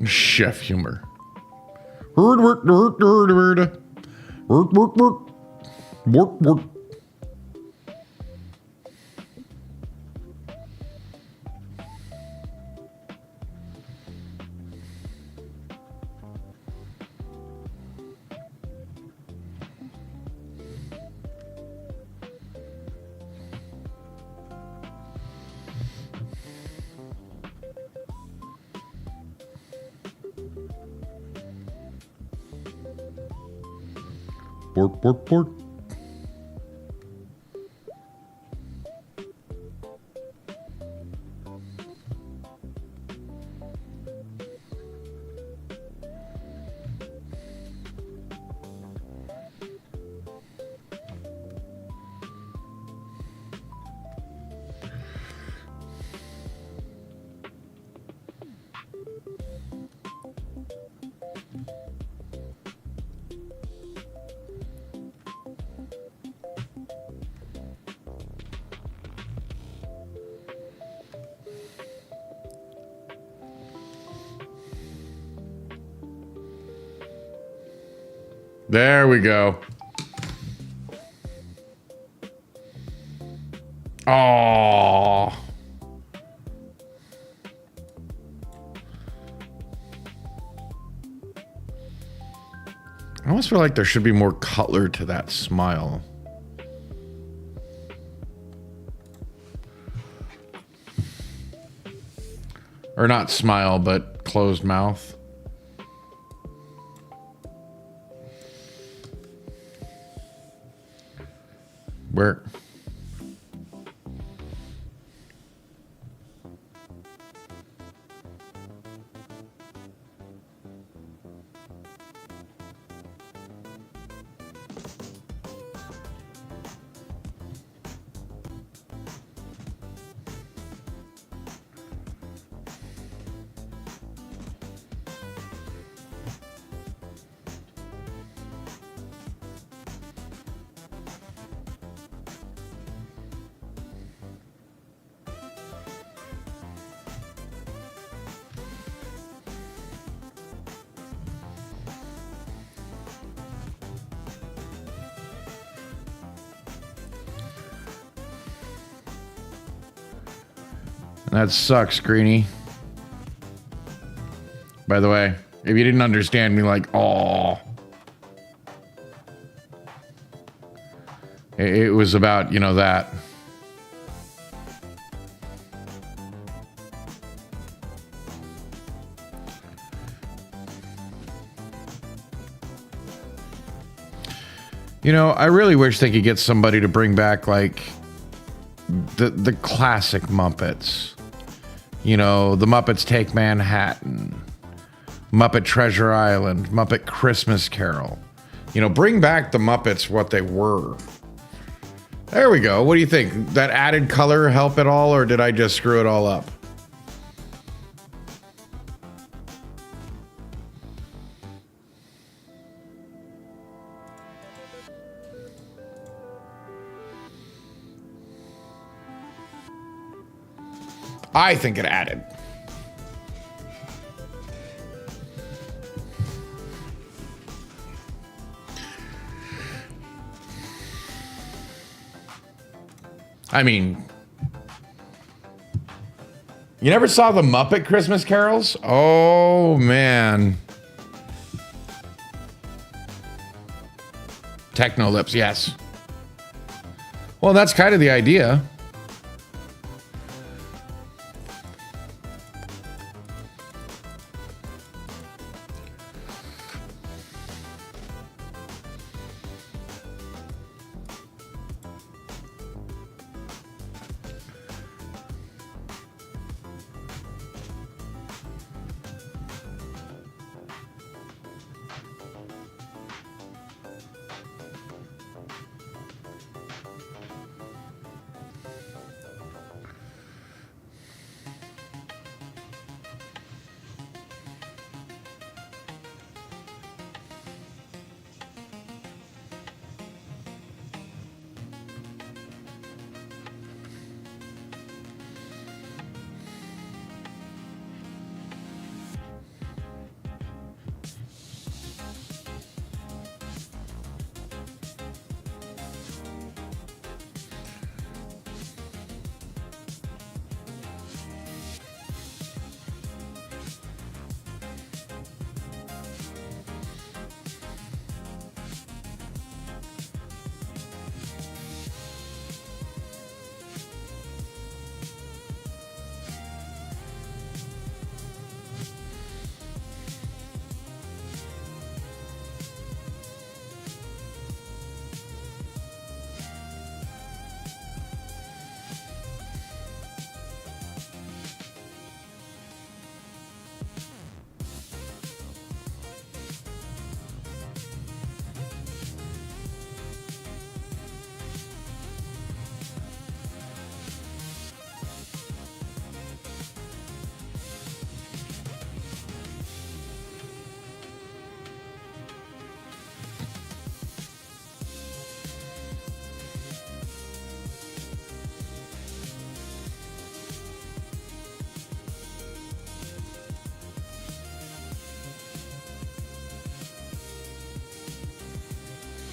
Chef humor. Bork, bork, bork. There we go. Oh. I almost feel like there should be more color to that smile. Or not smile, but closed mouth. Where? That sucks, Greenie. By the way, if you didn't understand me, like, oh, it was about, you know, that. You know, I really wish they could get somebody to bring back, like, the classic Muppets. You know, the Muppets Take Manhattan, Muppet Treasure Island, Muppet Christmas Carol. bring back the Muppets what they were. There we go. What do you think? That added color help at all, or did I just screw it all up? I think it added. I mean, you never saw the Muppet Christmas carols? Oh, man. Techno lips, yes. Well, that's kind of the idea.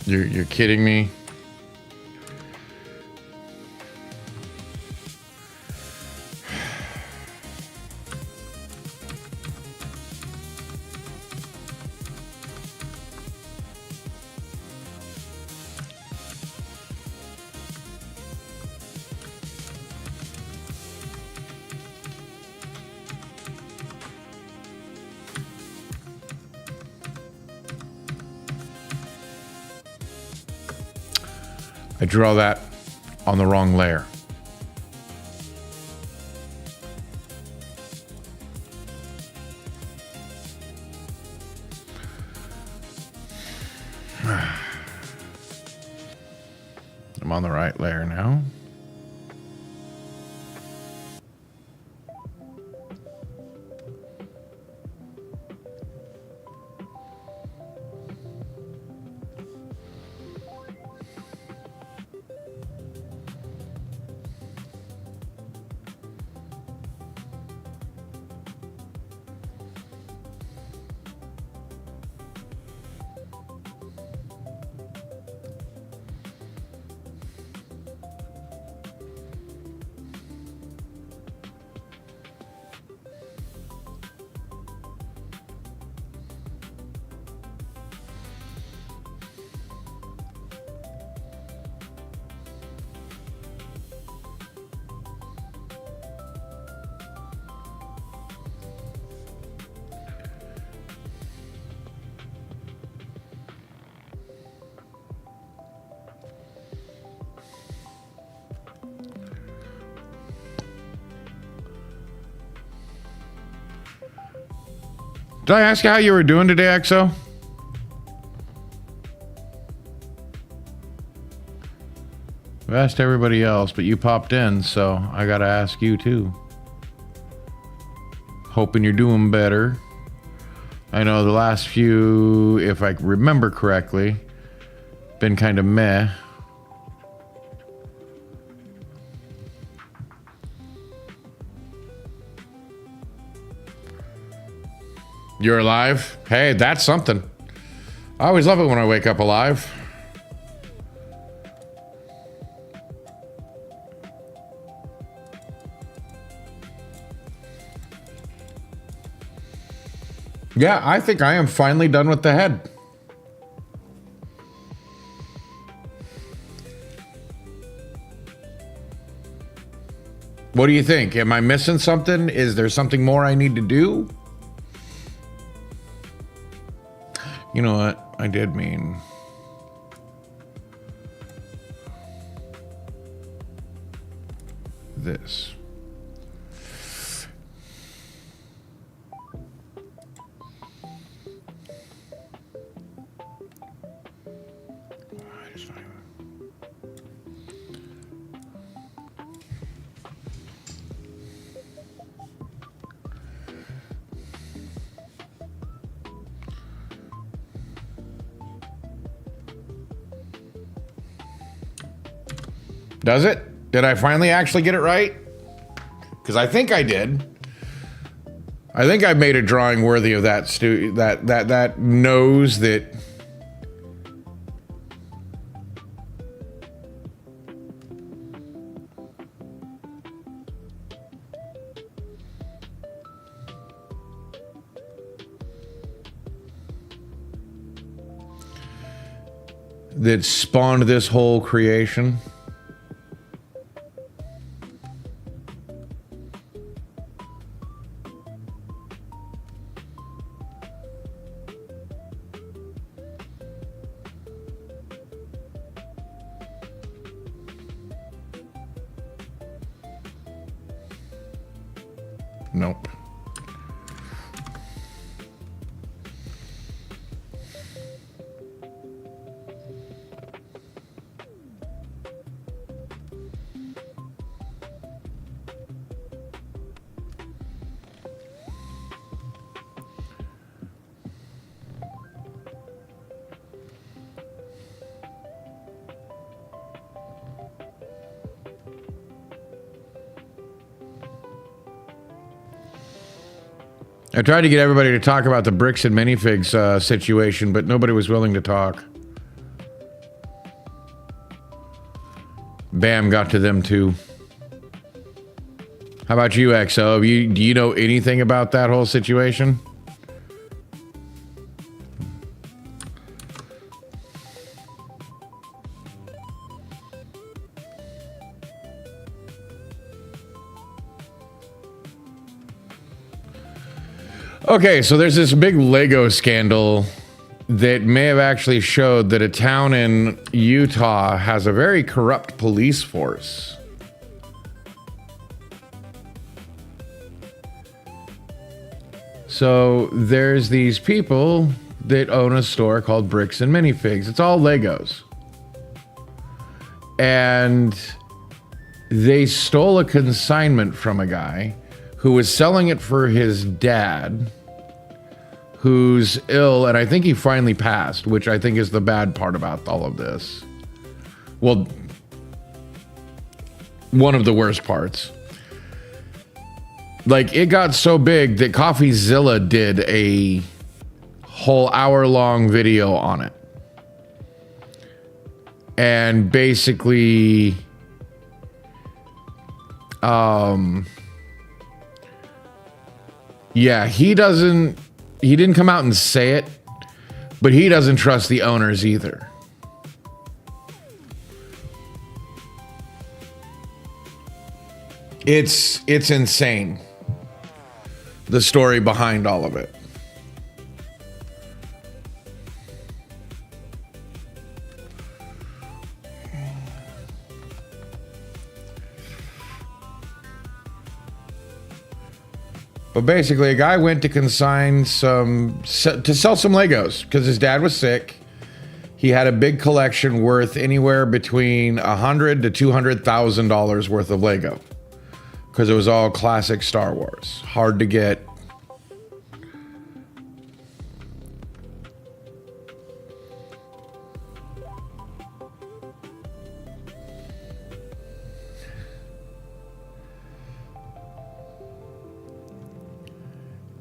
You're kidding me? I draw that on the wrong layer. I'm on the right layer now. Did I ask you how you were doing today, XO? I've asked everybody else, but you popped in, so I gotta ask you too. Hoping you're doing better. I know the last few, if I remember correctly, been kind of meh. You're alive? Hey, that's something. I always love it when I wake up alive. Yeah, I think I am finally done with the head. What do you think? Am I missing something? Is there something more I need to do? You know what? I did mean... this. Does it? Did I finally actually get it right? Because I think I did. I think I made a drawing worthy of that that nose that... that spawned this whole creation. Nope. I tried to get everybody to talk about the bricks and minifigs situation, but nobody was willing to talk. Bam got to them too. How about you, XO? Do you know anything about that whole situation? Okay, so there's this big Lego scandal that may have actually showed that a town in Utah has a very corrupt police force. So there's these people that own a store called Bricks and Minifigs. It's all Legos. And they stole a consignment from a guy who was selling it for his dad, who's ill, and I think he finally passed, which I think is the bad part about all of this. Well, one of the worst parts. Like, it got so big that CoffeeZilla did a whole hour-long video on it. And basically, yeah, he didn't come out and say it, but he doesn't trust the owners either. It's insane, the story behind all of it. But basically, a guy went to consign to sell some Legos because his dad was sick. he had a big collection worth anywhere between $100,000 to $200,000 worth of Lego, because it was all classic Star Wars, hard to get.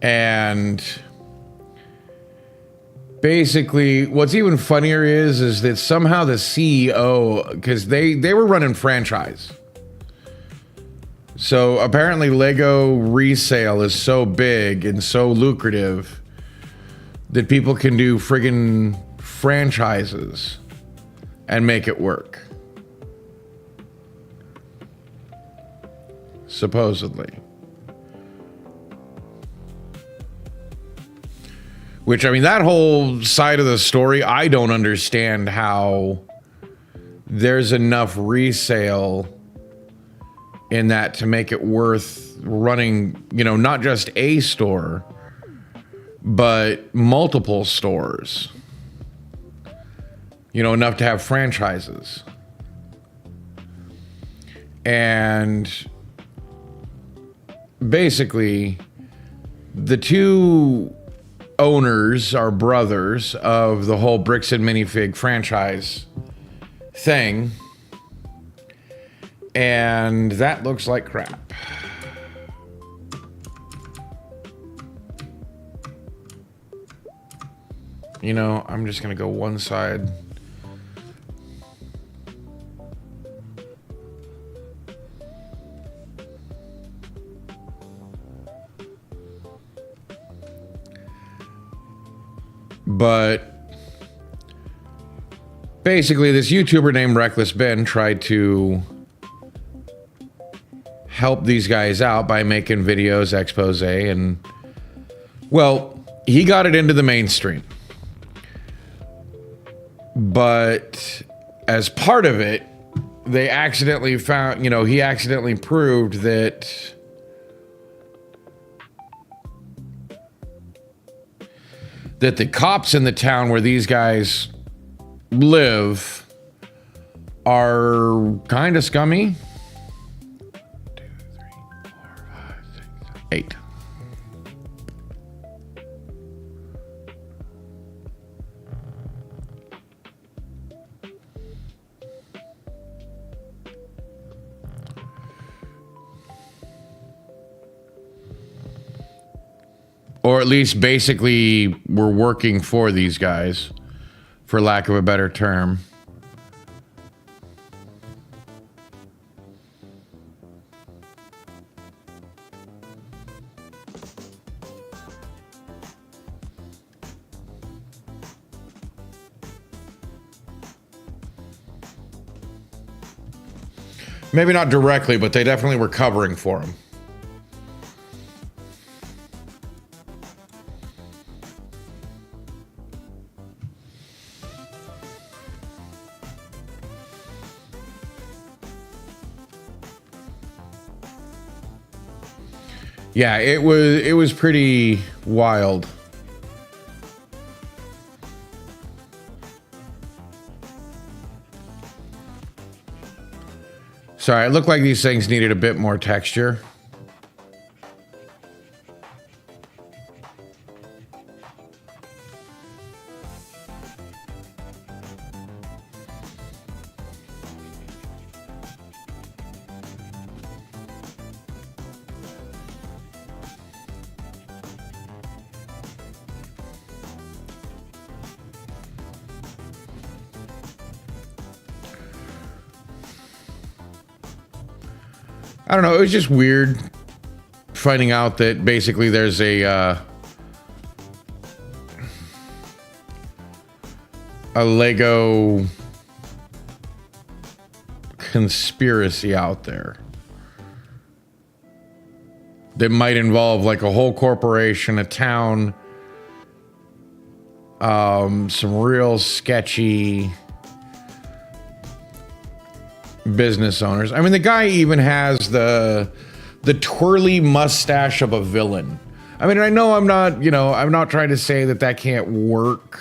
And basically, what's even funnier is that somehow the CEO, because they were running franchise. So apparently Lego resale is so big and so lucrative that people can do friggin' franchises and make it work. Supposedly. Which, I mean, that whole side of the story, I don't understand how there's enough resale in that to make it worth running, you know, not just a store, but multiple stores. You know, enough to have franchises. And basically, the two owners are brothers of the whole Bricks and Minifig franchise thing, and that looks like crap. You know, I'm just gonna go one side. But basically, this YouTuber named Reckless Ben tried to help these guys out by making videos, expose, and, well, he got it into the mainstream. But as part of it, they accidentally found, you know, he accidentally proved that the cops in the town where these guys live are kind of scummy. 1, 2, 3, 4, 5, 6, 7, 8. Or at least basically we're working for these guys, for lack of a better term. Maybe not directly, but they definitely were covering for him. Yeah, it was pretty wild. Sorry, it looked like these things needed a bit more texture. I don't know, it was just weird finding out that basically there's a Lego conspiracy out there that might involve like a whole corporation, a town, some real sketchy business owners. I mean, the guy even has the twirly mustache of a villain. I mean, I know I'm not, you know, I'm not trying to say that can't work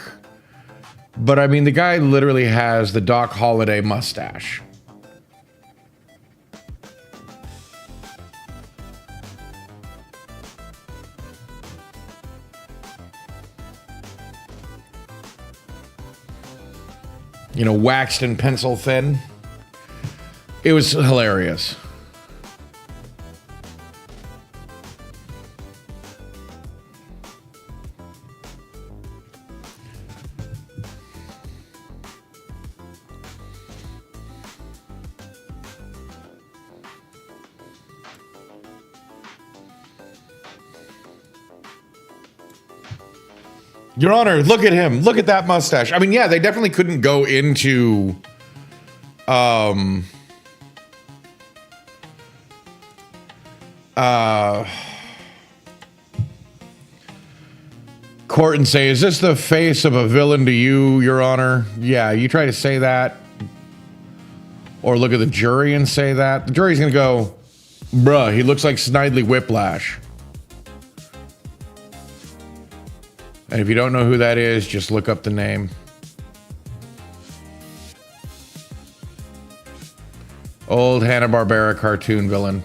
But I mean, the guy literally has the Doc Holliday mustache. You know, waxed and pencil thin. It was hilarious. Your Honor, look at him. Look at that mustache. I mean, yeah, they definitely couldn't go into court and say, is this the face of a villain to you, Your Honor? Yeah, you try to say that. Or look at the jury and say that. The jury's going to go, bruh, he looks like Snidely Whiplash. And if you don't know who that is, just look up the name. Old Hanna-Barbera cartoon villain.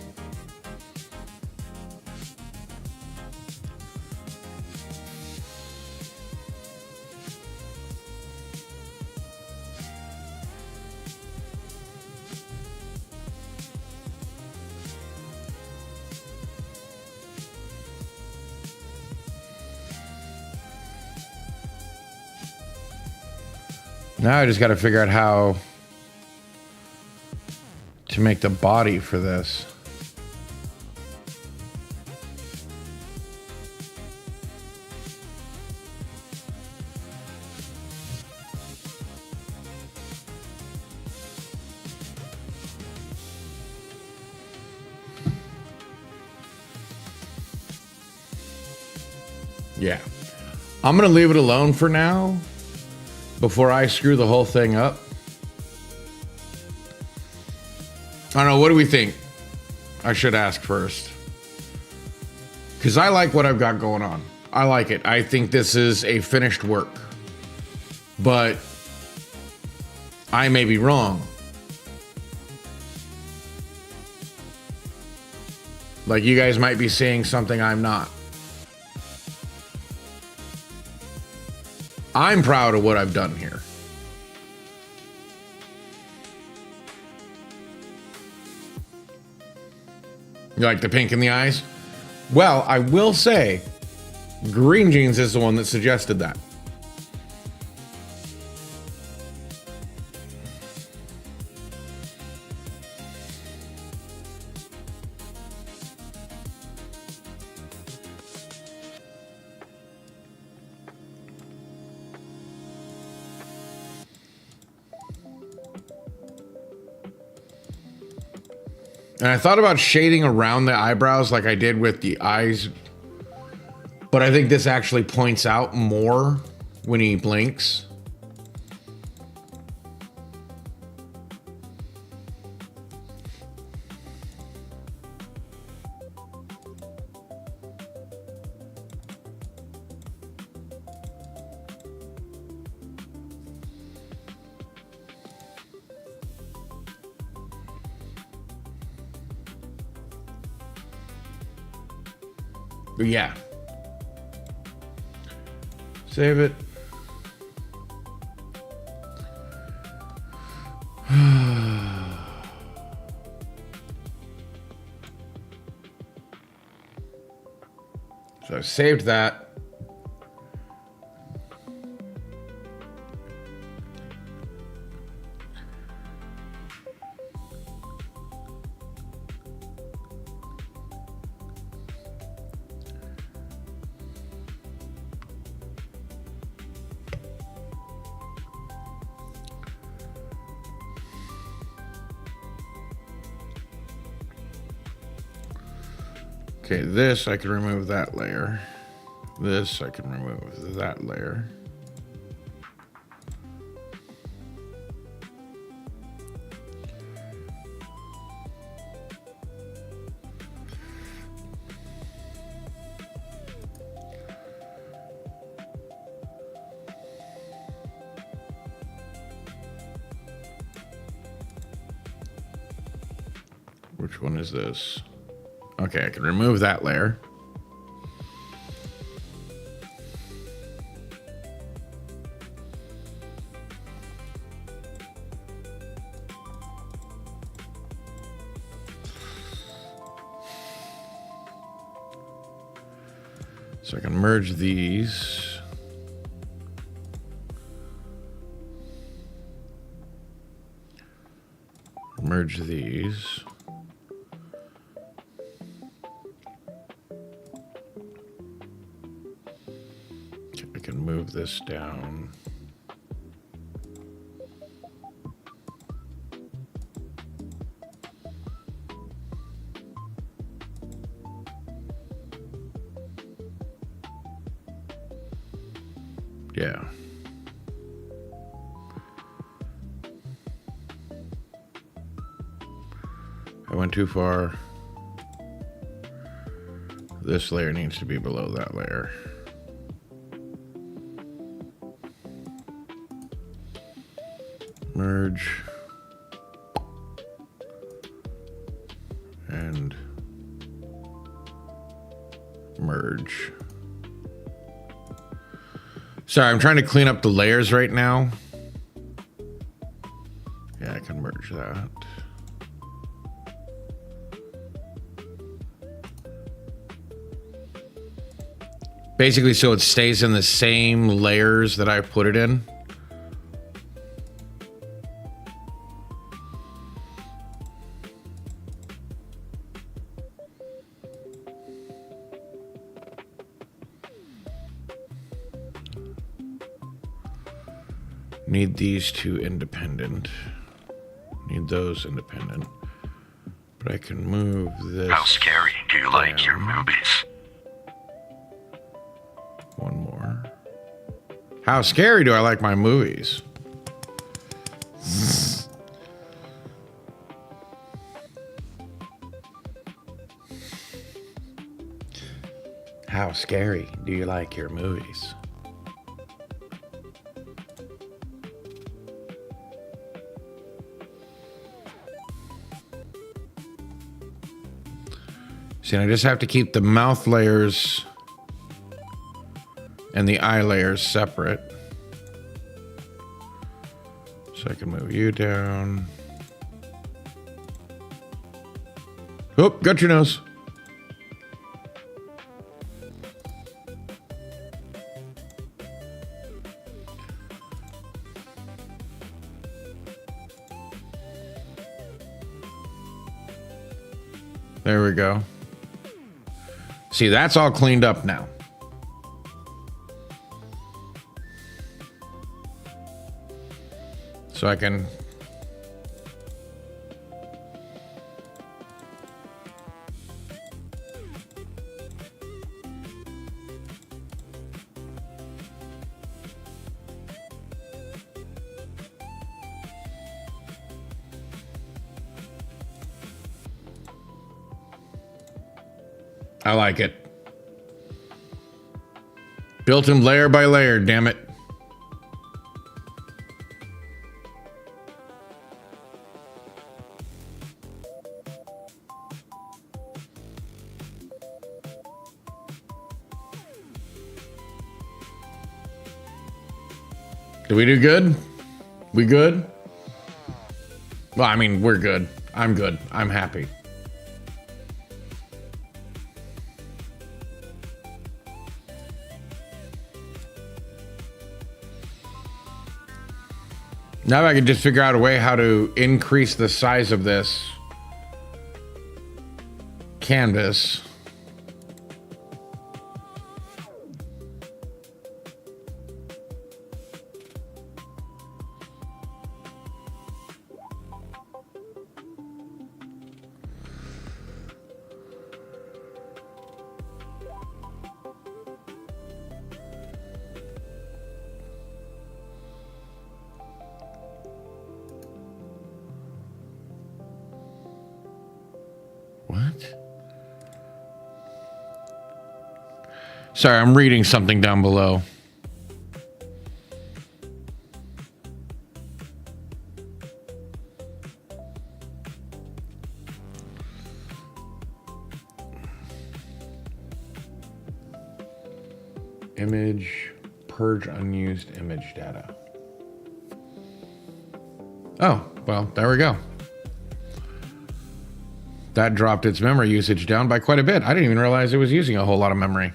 Now I just got to figure out how to make the body for this. Yeah. I'm going to leave it alone for now. Before I screw the whole thing up. I don't know, what do we think? I should ask first. Because I like what I've got going on. I like it. I think this is a finished work. But I may be wrong. Like, you guys might be seeing something I'm not. I'm proud of what I've done here. You like the pink in the eyes? Well, I will say, Green Jeans is the one that suggested that. And I thought about shading around the eyebrows like I did with the eyes. But I think this actually points out more when he blinks. But yeah. Save it. So I saved that. Okay, this I can remove that layer. This I can remove that layer. Which one is this? Okay, I can remove that layer. So I can merge these. Merge these. Okay, I can move this down. Yeah. I went too far. This layer needs to be below that layer. Merge. And merge. Sorry, I'm trying to clean up the layers right now. Yeah, I can merge that. Basically, so it stays in the same layers that I put it in. Need these two independent. Need those independent. But I can move this. How scary do you like your movies? One more. How scary do I like my movies? How scary do you like your movies? See, I just have to keep the mouth layers and the eye layers separate. So I can move you down. Oh, got your nose. There we go. See, that's all cleaned up now. So I can I like it. Built him layer by layer, damn it. Did we do good? We good? Well, I mean, we're good. I'm good. I'm happy. Now I can just figure out a way how to increase the size of this canvas. What? Sorry, I'm reading something down below. Image, purge unused image data. Oh, well, there we go. That dropped its memory usage down by quite a bit. I didn't even realize it was using a whole lot of memory.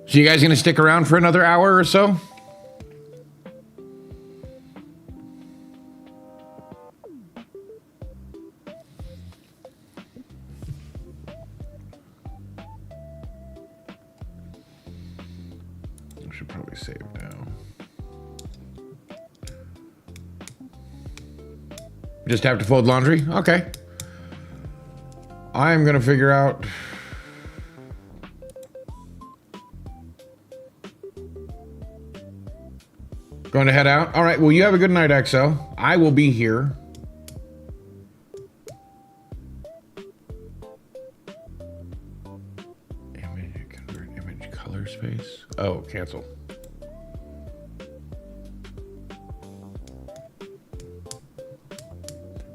So you guys gonna stick around for another hour or so? I should probably save now. Just have to fold laundry? Okay. I'm gonna figure out. Going to head out? All right, well, you have a good night, XO. I will be here. Image, convert image color space. Oh, cancel.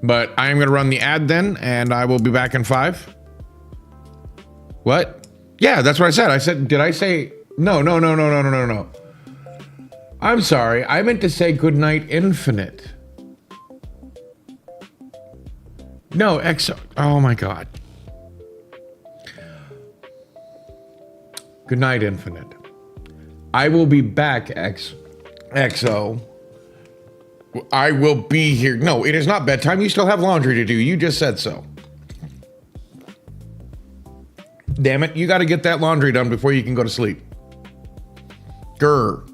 But I am going to run the ad then, and I will be back in 5. What? Yeah, that's what I said. I said, did I say? No. I'm sorry. I meant to say Goodnight Infinite. No, XO. Oh my God. Goodnight Infinite. I will be back, XO. I will be here. No, it is not bedtime. You still have laundry to do. You just said so. Damn it. You got to get that laundry done before you can go to sleep. Grr.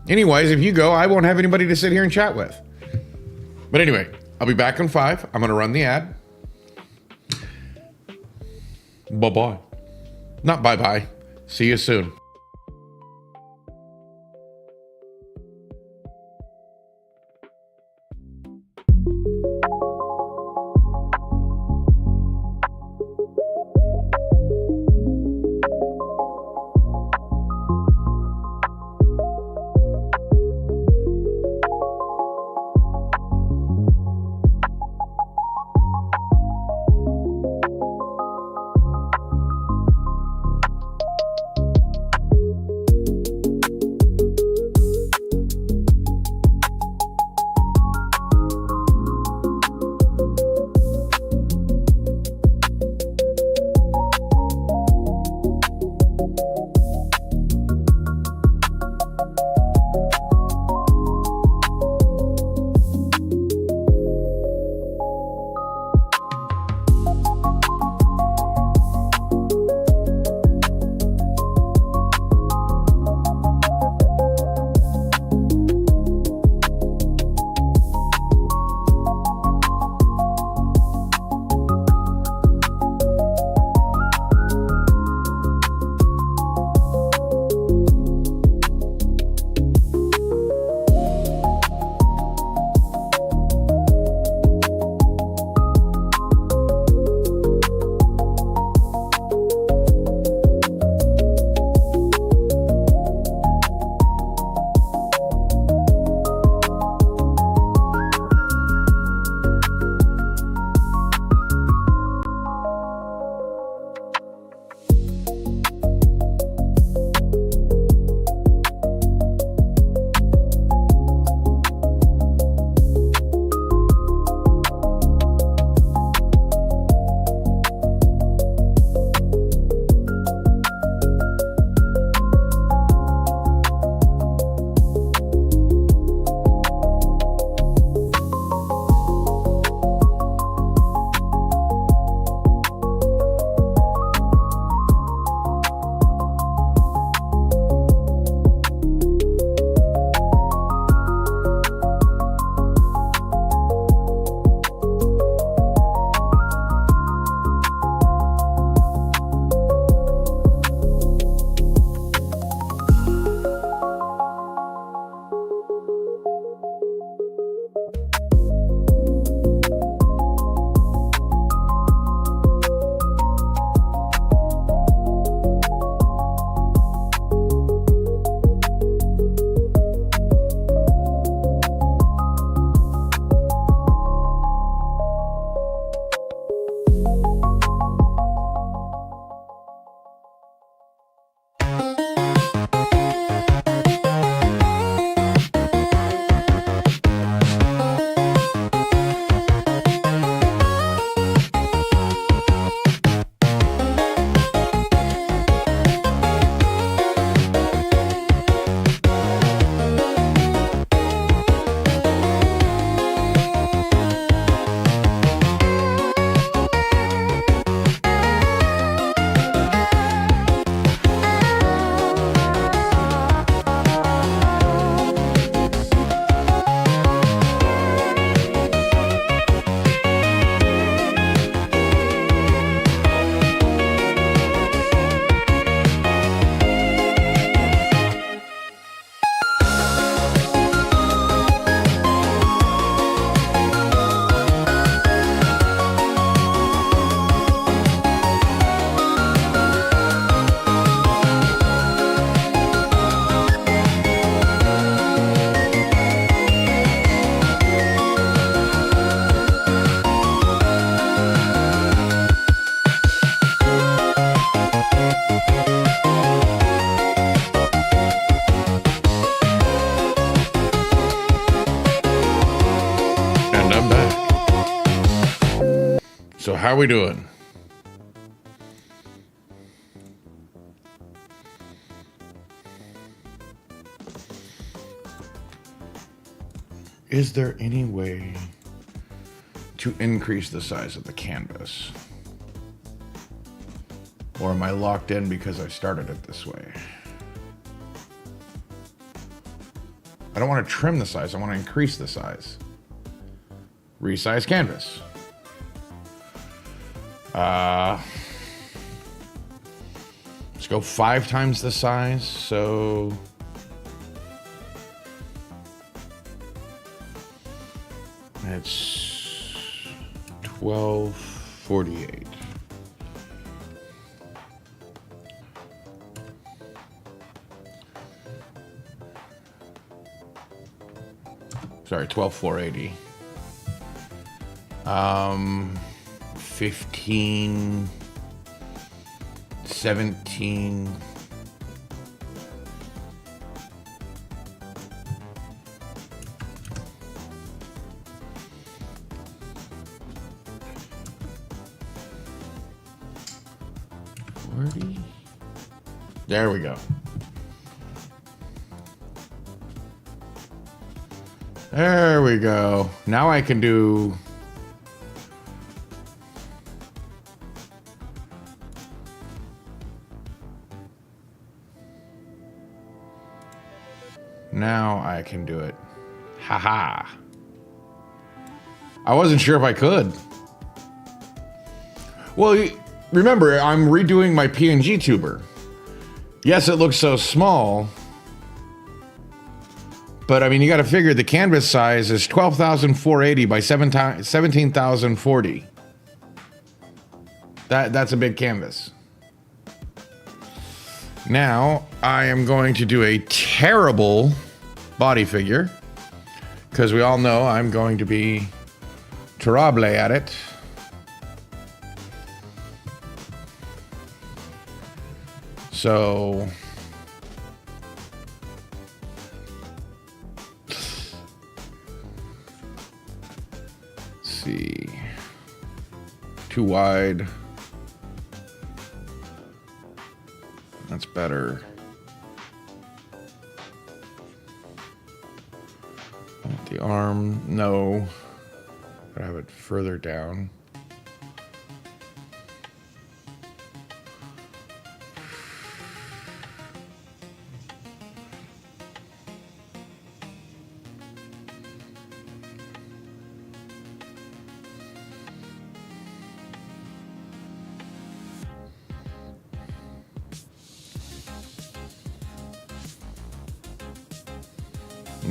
Anyways, if you go, I won't have anybody to sit here and chat with. But anyway, I'll be back in 5. I'm going to run the ad. Bye-bye. Not bye-bye. See you soon. So how we doing? Is there any way to increase the size of the canvas? Or am I locked in because I started it this way? I don't want to trim the size, I want to increase the size. Resize canvas. Let's go 5 times the size, so it's 1248. Sorry, 12480. 15, 17. There we go. There we go. Now I can do... Now I can do it. Haha. I wasn't sure if I could. Well, remember, I'm redoing my PNG tuber. Yes, it looks so small. But I mean, you got to figure the canvas size is 12,480 by 17,040. That's a big canvas. Now I am going to do a terrible body figure because we all know I'm going to be terrible at it. So see, too wide. That's better. The arm, no. Gotta have it further down.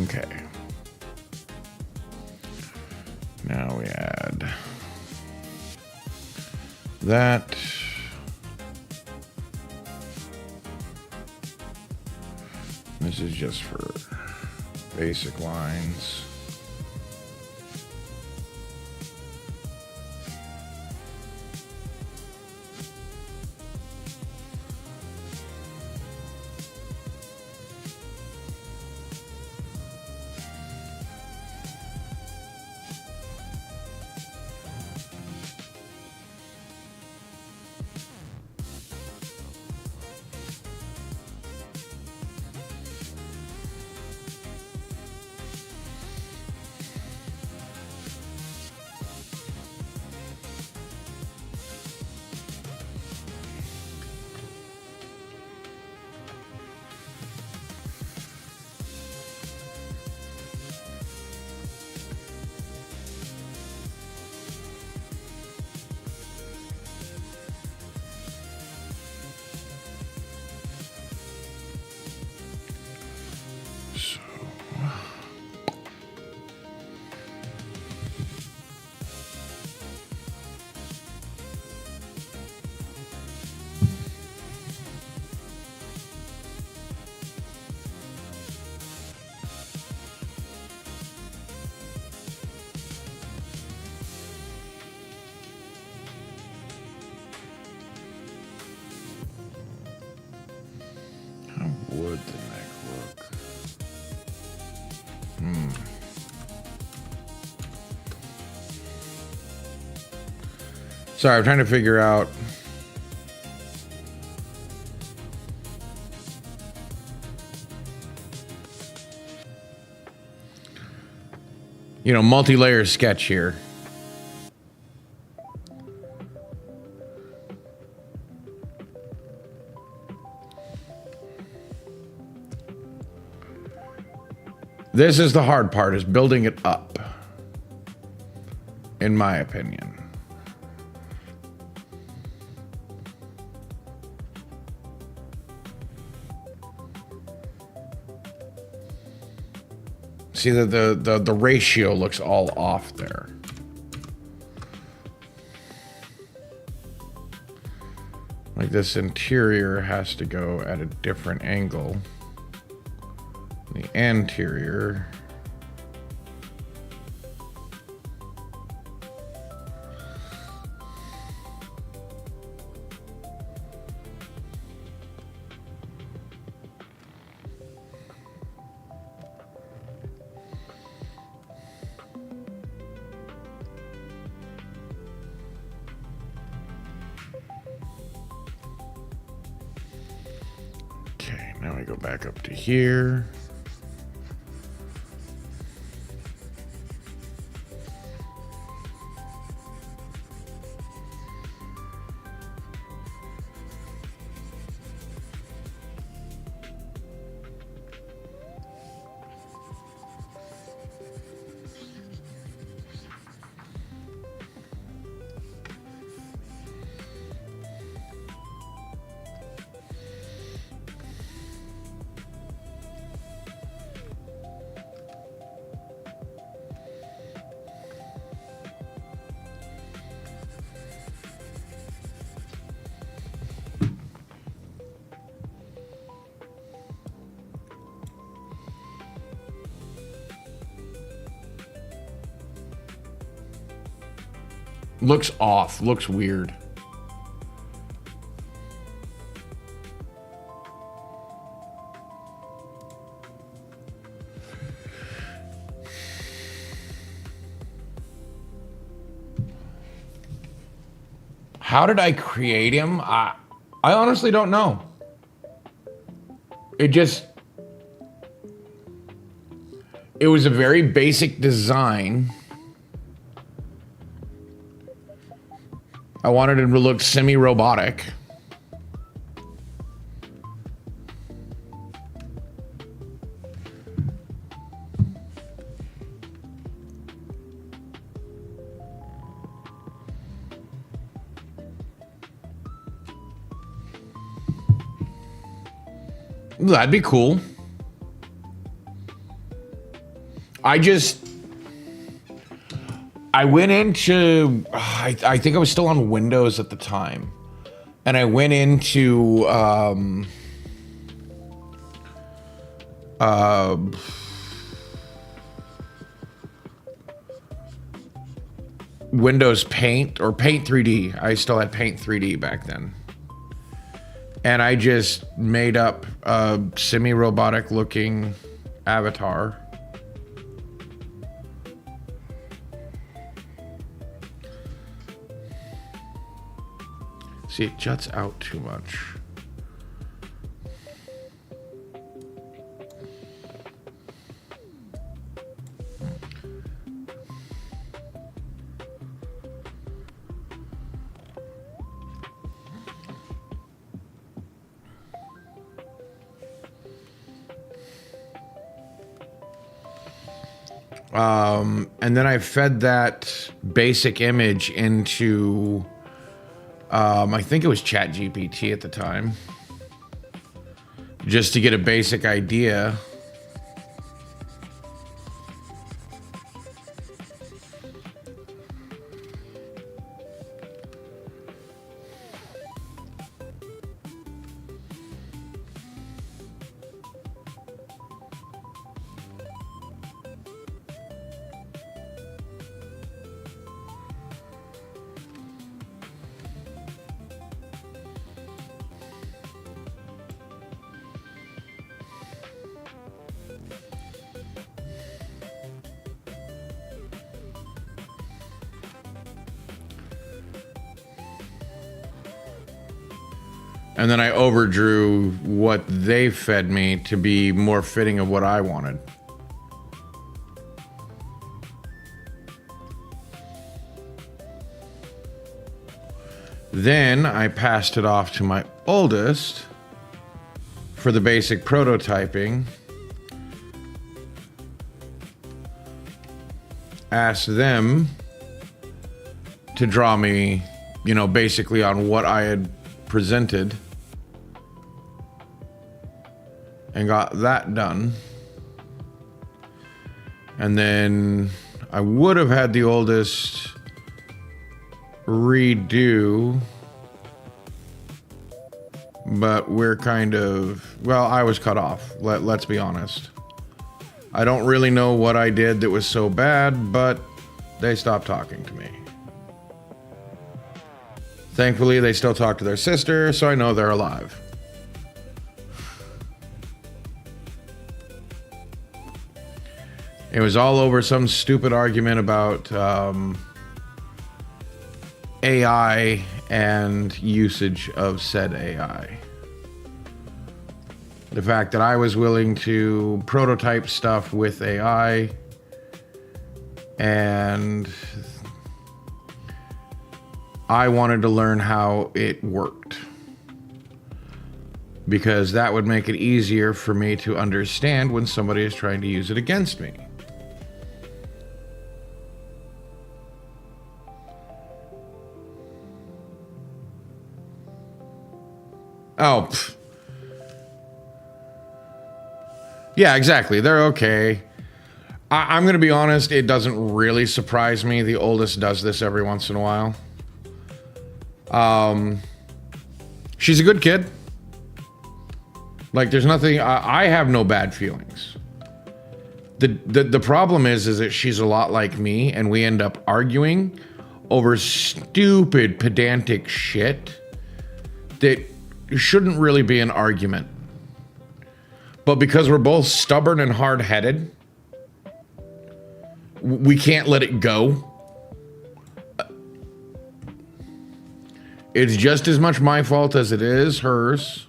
Okay. Now we add that. This is just for basic lines. Sorry, I'm trying to figure out. You know, multi-layer sketch here. This is the hard part, is building it up, in my opinion. See, the ratio looks all off there. Like this interior has to go at a different angle. The anterior. Okay, now we go back up to here. Looks off, looks weird. How did I create him? I honestly don't know. It was a very basic design. I wanted him to look semi-robotic. That'd be cool. I went into, I think I was still on Windows at the time. And I went into Windows Paint or Paint 3D. I still had Paint 3D back then. And I just made up a semi-robotic looking avatar. See, it juts out too much. And then I fed that basic image into, I think it was ChatGPT at the time, just to get a basic idea. And then I overdrew what they fed me to be more fitting of what I wanted. Then I passed it off to my oldest for the basic prototyping. Asked them to draw me, basically on what I had presented. And got that done. And then I would have had the oldest redo, but we're I was cut off. Let's be honest. I don't really know what I did that was so bad, but they stopped talking to me. Thankfully, they still talk to their sister, so I know they're alive. It was all over some stupid argument about AI and usage of said AI. The fact that I was willing to prototype stuff with AI and I wanted to learn how it worked, because that would make it easier for me to understand when somebody is trying to use it against me. Oh, yeah, exactly. They're okay. I'm going to be honest, it doesn't really surprise me. The oldest does this every once in a while. She's a good kid. Like, there's nothing, I have no bad feelings. The problem is that she's a lot like me, and we end up arguing over stupid, pedantic shit that shouldn't really be an argument. But because we're both stubborn and hard-headed, we can't let it go. It's just as much my fault as it is hers.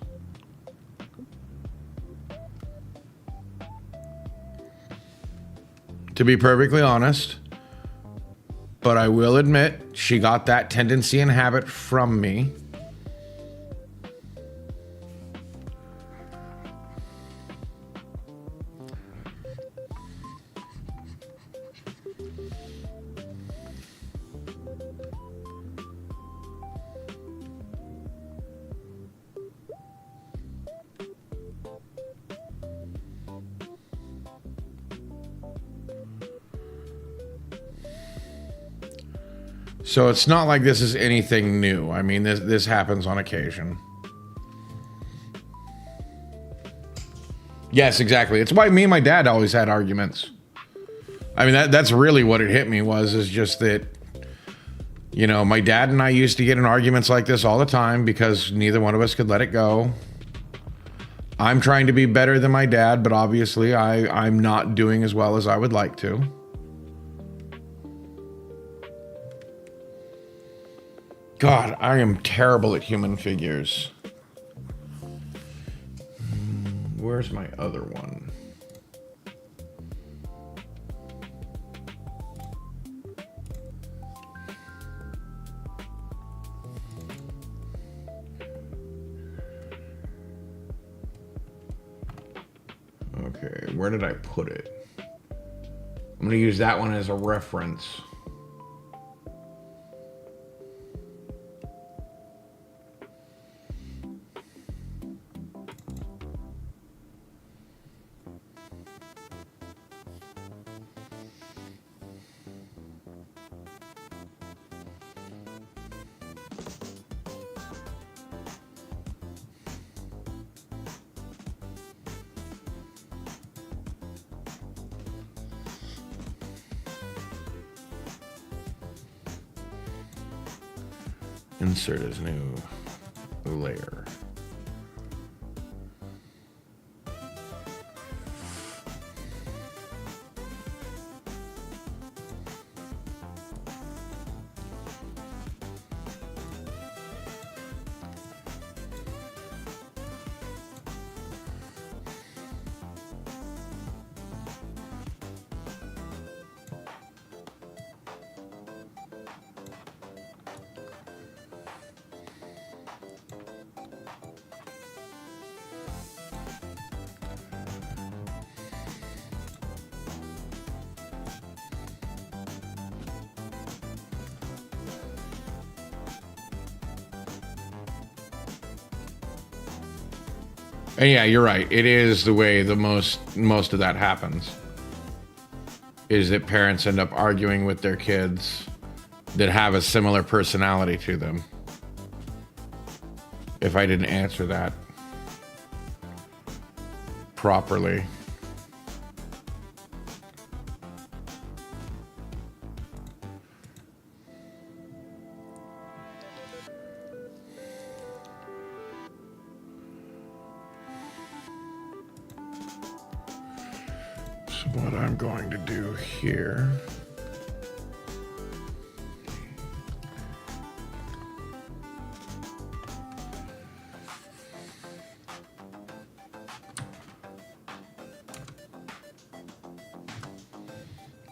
To be perfectly honest. But I will admit, she got that tendency and habit from me. So it's not like this is anything new. I mean, this happens on occasion. Yes, exactly. It's why me and my dad always had arguments. I mean, that's really what it hit me is just that, my dad and I used to get in arguments like this all the time because neither one of us could let it go. I'm trying to be better than my dad, but obviously I'm not doing as well as I would like to. God, I am terrible at human figures. Where's my other one? Okay, where did I put it? I'm going to use that one as a reference. Insert as new layer. And yeah, you're right. It is the way the most of that happens. Is that parents end up arguing with their kids that have a similar personality to them. If I didn't answer that properly. So what I'm going to do here.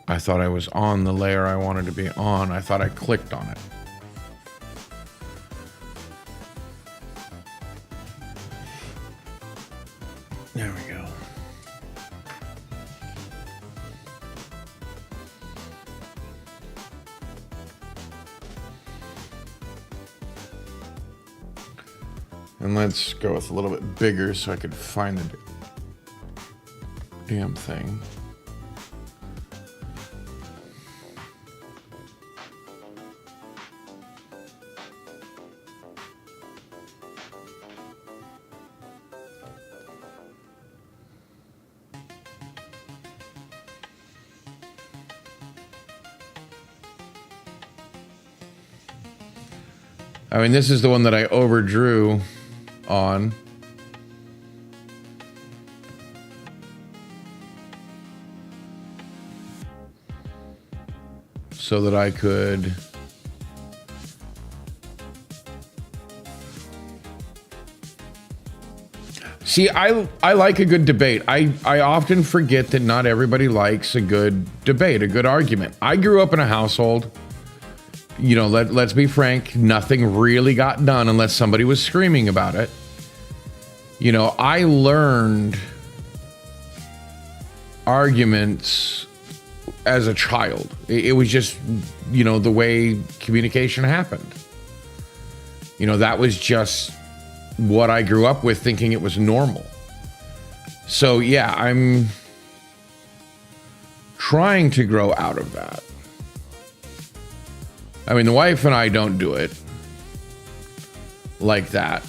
I thought I was on the layer I wanted to be on. I thought I clicked on it. There we go. And let's go with a little bit bigger so I could find the damn thing. I mean, this is the one that I overdrew on. So that I could see, I like a good debate. I often forget that not everybody likes a good debate, a good argument. I grew up in a household, you know, let's be frank, nothing really got done unless somebody was screaming about it. You know, I learned arguments as a child. It was just, you know, the way communication happened. You know, that was just what I grew up with, thinking it was normal. So yeah, I'm trying to grow out of that. I mean, the wife and I don't do it like that.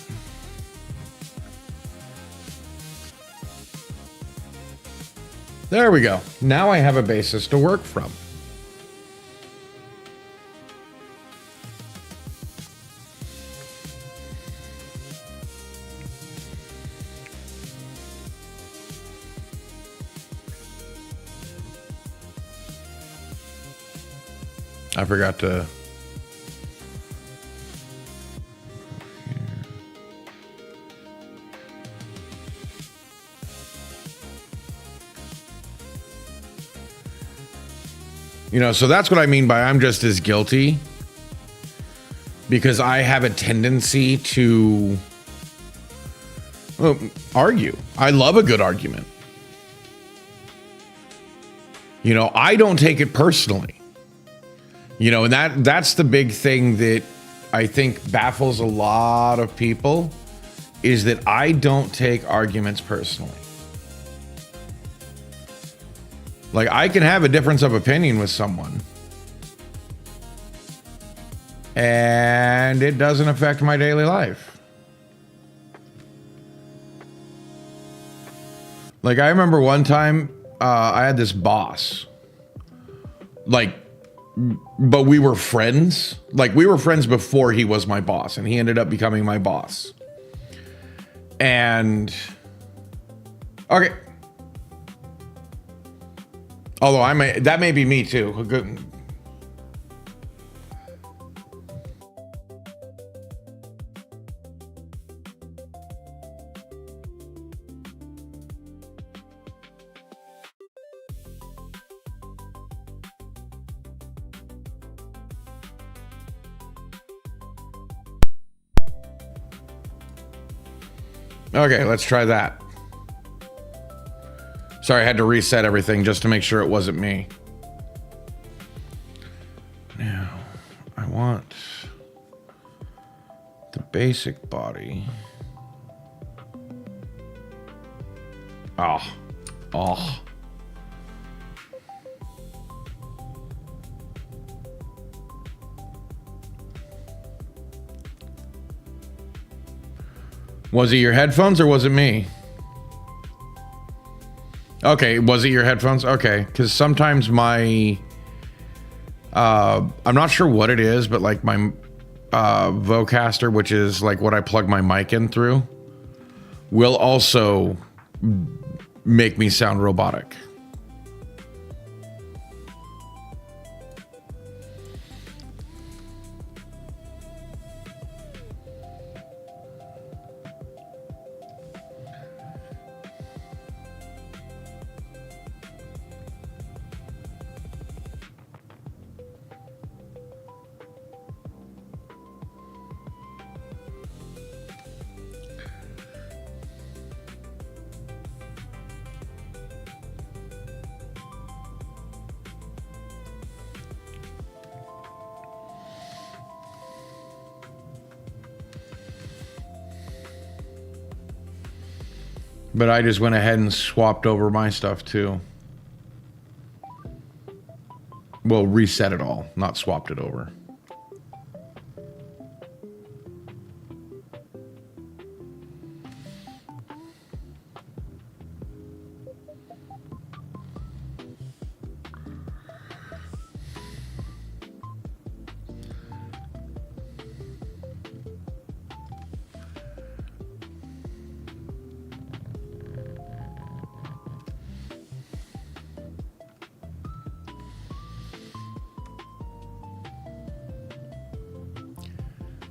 There we go. Now I have a basis to work from. I forgot to... You know, so that's what I mean by I'm just as guilty, because I have a tendency to argue. I love a good argument. You know, I don't take it personally. You know, and that's the big thing that I think baffles a lot of people, is that I don't take arguments personally. Like, I can have a difference of opinion with someone, and it doesn't affect my daily life. Like, I remember one time, I had this boss, like, but we were friends. Like, we were friends before he was my boss, and he ended up becoming my boss. And, okay. Although that may be me too. Okay, let's try that. Sorry, I had to reset everything just to make sure it wasn't me. Now, I want the basic body. Oh. Oh. Was it your headphones or was it me? Okay, was it your headphones? Okay, because sometimes my... I'm not sure what it is, but like my Vocaster, which is like what I plug my mic in through, will also make me sound robotic. But I just went ahead and swapped over my stuff too. Well, reset it all, not swapped it over.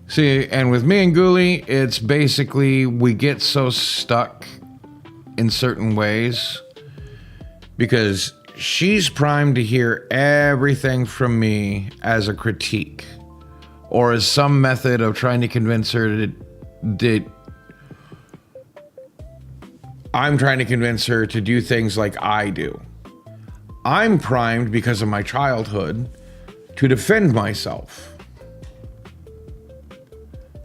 See, and with me and Ghoulie, it's basically we get so stuck in certain ways because she's primed to hear everything from me as a critique or as some method of trying to convince her that I'm trying to convince her to do things like I do. I'm primed because of my childhood to defend myself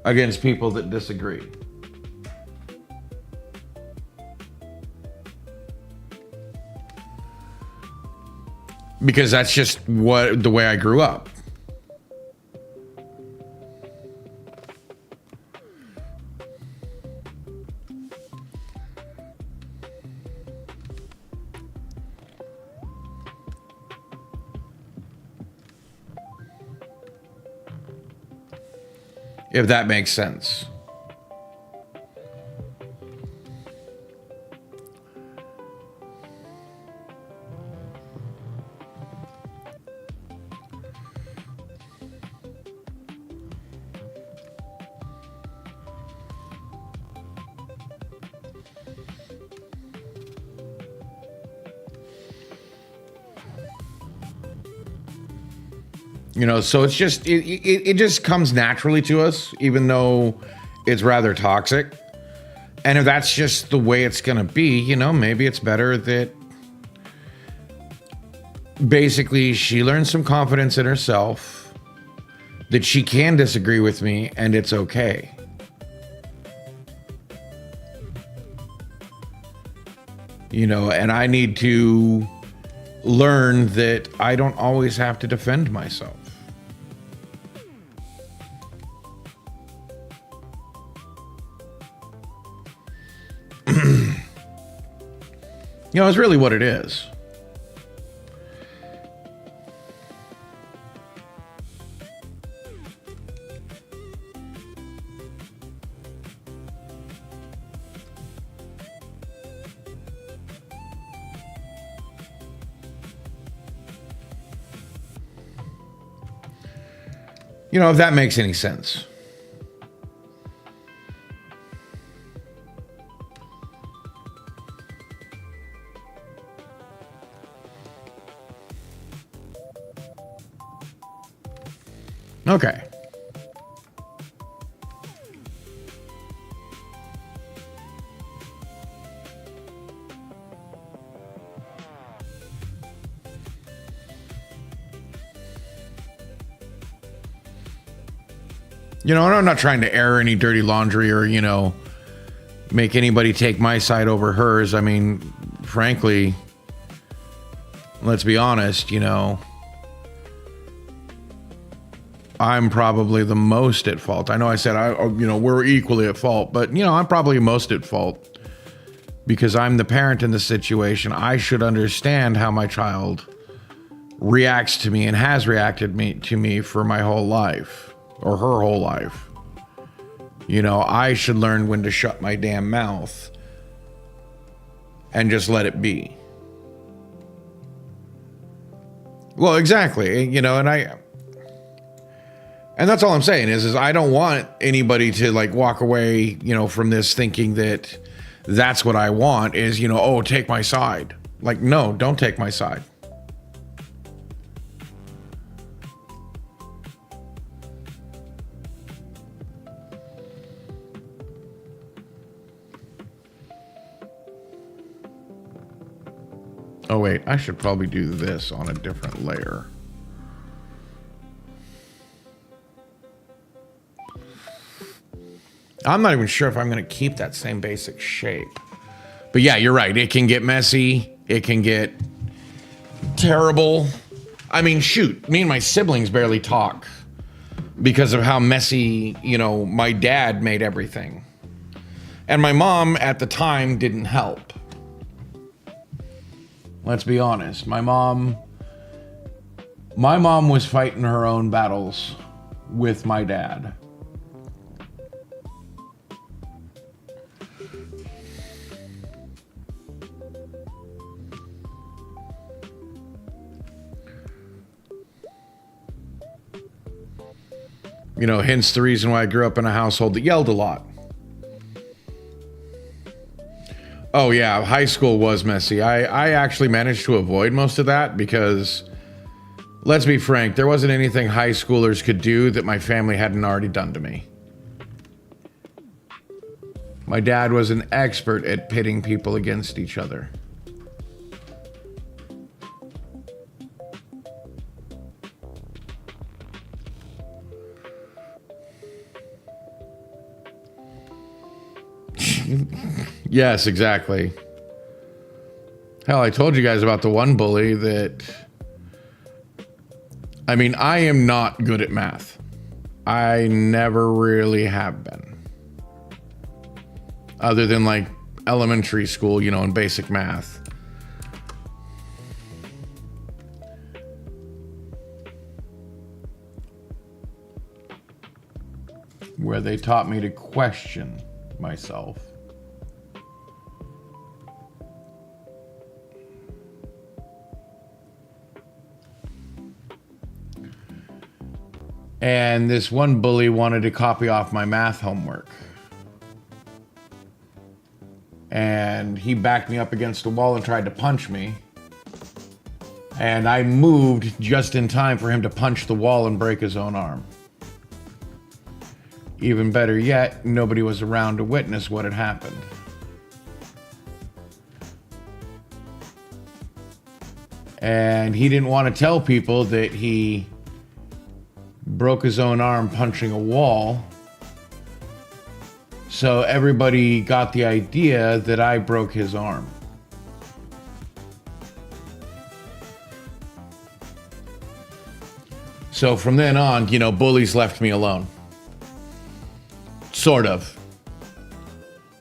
against people that disagree. Because that's just the way I grew up. If that makes sense. You know, so it's just, it just comes naturally to us, even though it's rather toxic. And if that's just the way it's going to be, you know, maybe it's better that basically she learns some confidence in herself, that she can disagree with me and it's okay. You know, and I need to learn that I don't always have to defend myself. You know, it's really what it is. You know, if that makes any sense. Okay. You know, and I'm not trying to air any dirty laundry or, you know, make anybody take my side over hers. I mean, frankly, let's be honest, you know, I'm probably the most at fault. I know I said, we're equally at fault, but, you know, I'm probably most at fault because I'm the parent in the situation. I should understand how my child reacts to me and has reacted to me for my whole life or her whole life. You know, I should learn when to shut my damn mouth and just let it be. Well, exactly. You know, and that's all I'm saying is I don't want anybody to like walk away, you know, from this thinking that that's what I want is, you know, oh, take my side. Like, no, don't take my side. Oh, wait, I should probably do this on a different layer. I'm not even sure if I'm going to keep that same basic shape. But yeah, you're right. It can get messy. It can get terrible. I mean, shoot, me and my siblings barely talk because of how messy, you know, my dad made everything. And my mom at the time didn't help. Let's be honest. My mom was fighting her own battles with my dad. You know, hence the reason why I grew up in a household that yelled a lot. Oh yeah, high school was messy. I actually managed to avoid most of that because, let's be frank, there wasn't anything high schoolers could do that my family hadn't already done to me. My dad was an expert at pitting people against each other. Yes, exactly. Hell, I told you guys about the one bully that... I mean, I am not good at math. I never really have been. Other than like elementary school, you know, in basic math. Where they taught me to question myself. And this one bully wanted to copy off my math homework. And he backed me up against a wall and tried to punch me. And I moved just in time for him to punch the wall and break his own arm. Even better yet, nobody was around to witness what had happened. And he didn't want to tell people that he broke his own arm punching a wall. So everybody got the idea that I broke his arm. So from then on, you know, bullies left me alone. Sort of.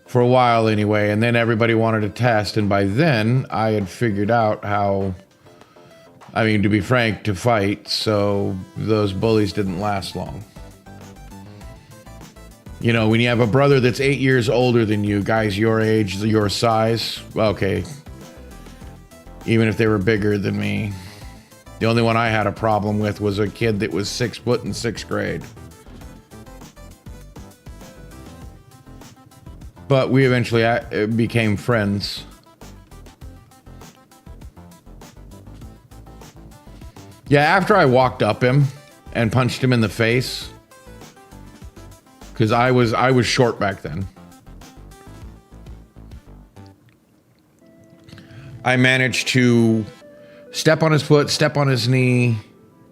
For a while anyway, and then everybody wanted a test, and by then I had figured out how, I mean, to be frank, to fight, so those bullies didn't last long. You know, when you have a brother that's 8 years older than you, guys your age, your size, okay, even if they were bigger than me. The only one I had a problem with was a kid that was 6 foot in 6th grade. But we eventually became friends. Yeah, after I walked up him and punched him in the face, because I was short back then. I managed to step on his foot, step on his knee,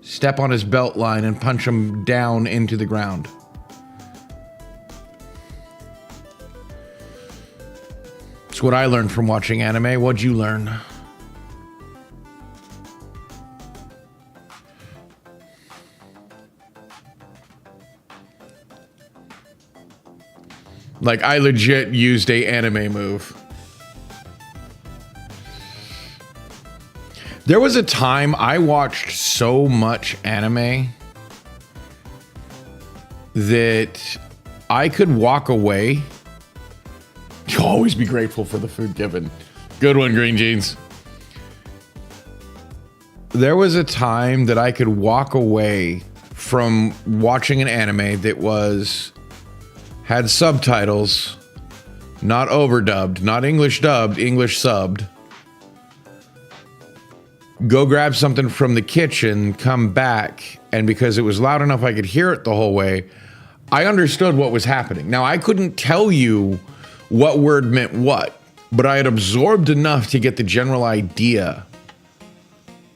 step on his belt line, and punch him down into the ground. It's what I learned from watching anime. What'd you learn? Like, I legit used a anime move. There was a time I watched so much anime that I could walk away. You'll always be grateful for the food given. Good one, Green Jeans. There was a time that I could walk away from watching an anime that had subtitles, not overdubbed, not English dubbed, English subbed. Go grab something from the kitchen, come back, and because it was loud enough I could hear it the whole way, I understood what was happening. Now, I couldn't tell you what word meant what, but I had absorbed enough to get the general idea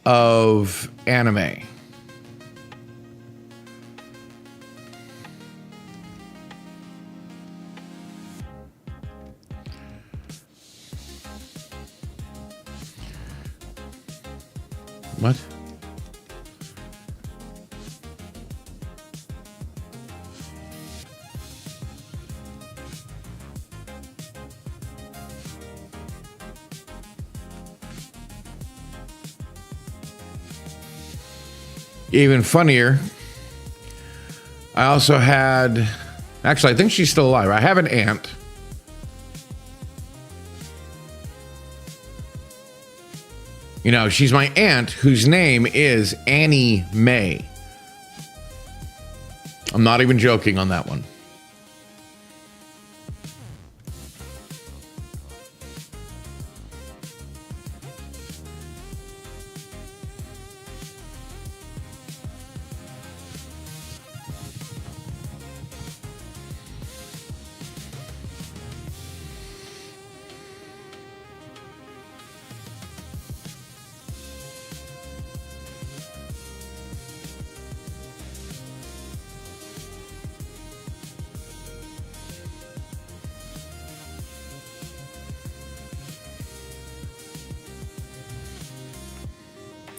of anime. What? Even funnier, I also had, actually, I think she's still alive. I have an aunt. You know, she's my aunt whose name is Annie Mae. I'm not even joking on that one.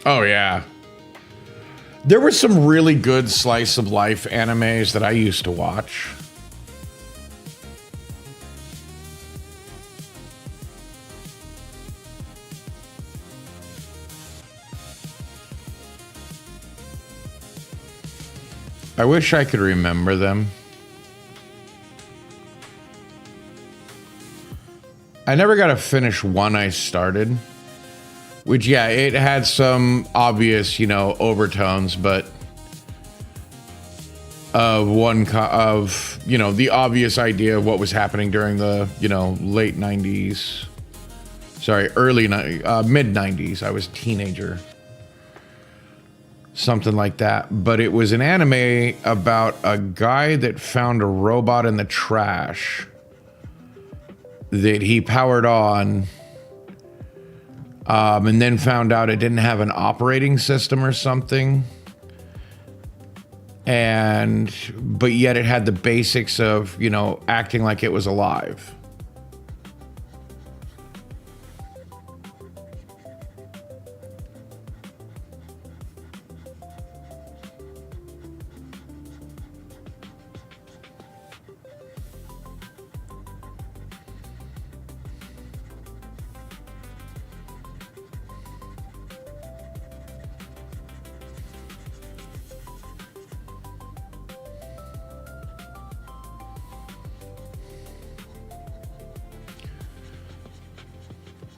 Oh, yeah. There were some really good slice of life animes that I used to watch. I wish I could remember them. I never got to finish one I started. Which, yeah, it had some obvious, you know, overtones, but you know, the obvious idea of what was happening during the, you know, late 90s. Sorry, mid 90s. I was a teenager. Something like that. But it was an anime about a guy that found a robot in the trash that he powered on. And then found out it didn't have an operating system or something. But yet it had the basics of, you know, acting like it was alive.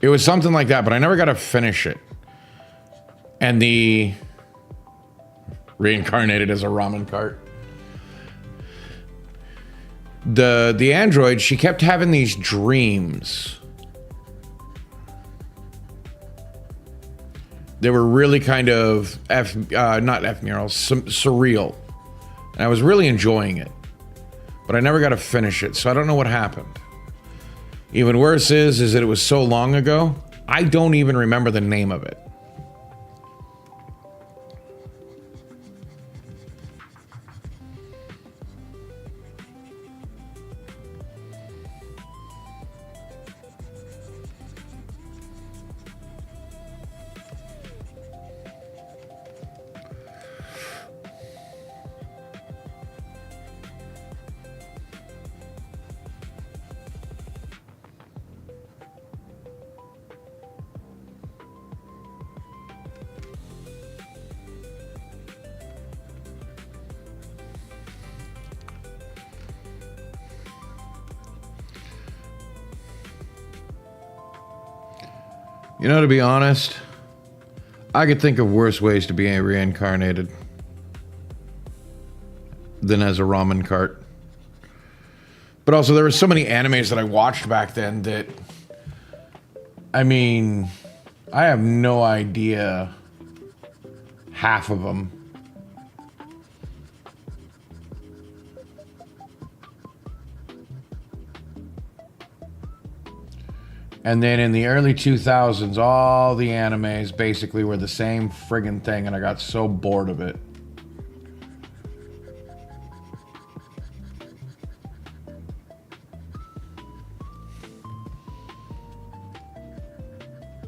It was something like that, but I never got to finish it. And the reincarnated as a ramen cart. The android, she kept having these dreams. They were really kind of not ephemeral, surreal. And I was really enjoying it. But I never got to finish it, so I don't know what happened. Even worse is that it was so long ago, I don't even remember the name of it. You know, to be honest, I could think of worse ways to be reincarnated than as a ramen cart. But also, there were so many animes that I watched back then that, I mean, I have no idea half of them. And then in the early 2000s, all the animes basically were the same friggin' thing, and I got so bored of it.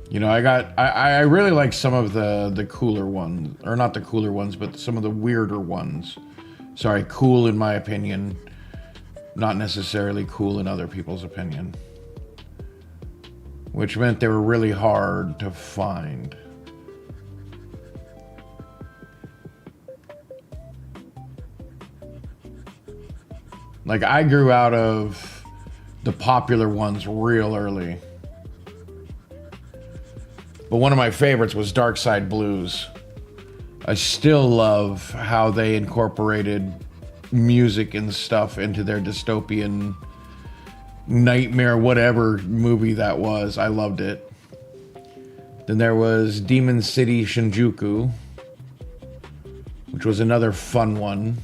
You know, I really like some of the cooler ones, or not the cooler ones, but some of the weirder ones. Sorry, cool in my opinion, not necessarily cool in other people's opinion. Which meant they were really hard to find. Like, I grew out of the popular ones real early. But one of my favorites was Dark Side Blues. I still love how they incorporated music and stuff into their dystopian nightmare, whatever movie that was. I loved it. Then there was Demon City Shinjuku, which was another fun one.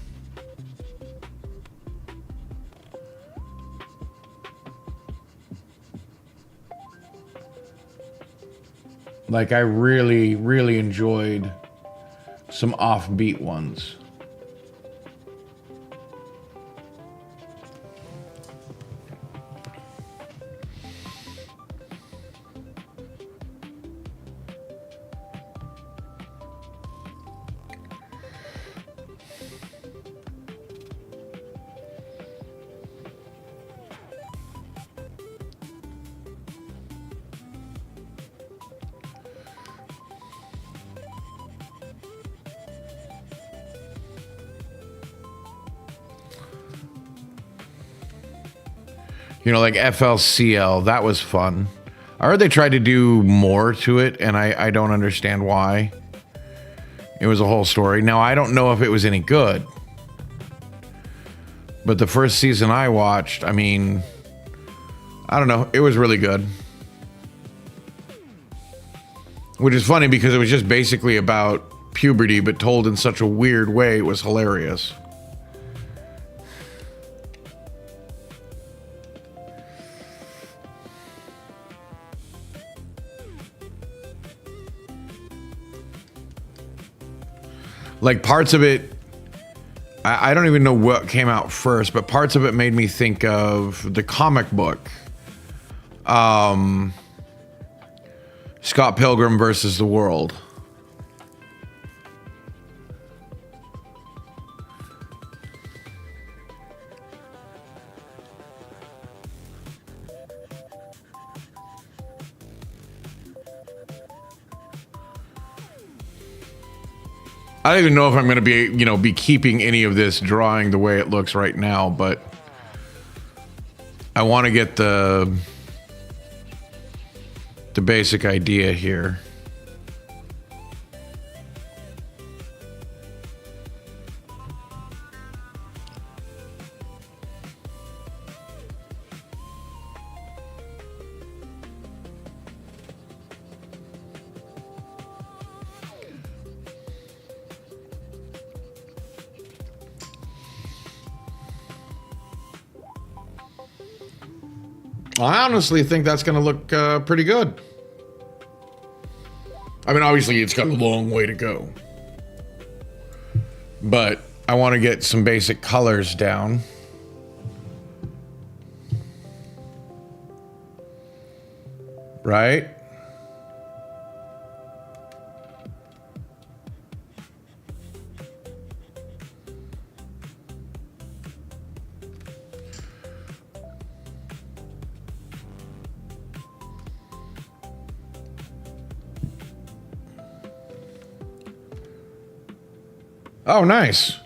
Like, I really, really enjoyed some offbeat ones. You know, like FLCL, that was fun. I heard they tried to do more to it, and I don't understand why. It was a whole story. Now, I don't know if it was any good. But the first season I watched, I mean, I don't know. It was really good. Which is funny because it was just basically about puberty, but told in such a weird way. It was hilarious. Like, parts of it, I don't even know what came out first, but parts of it made me think of the comic book. Scott Pilgrim versus the World. I don't even know if I'm going to be keeping any of this drawing the way it looks right now, but I want to get the basic idea here. I honestly think that's going to look pretty good. I mean, obviously, it's got a long way to go. But I want to get some basic colors down. Right? Oh, nice.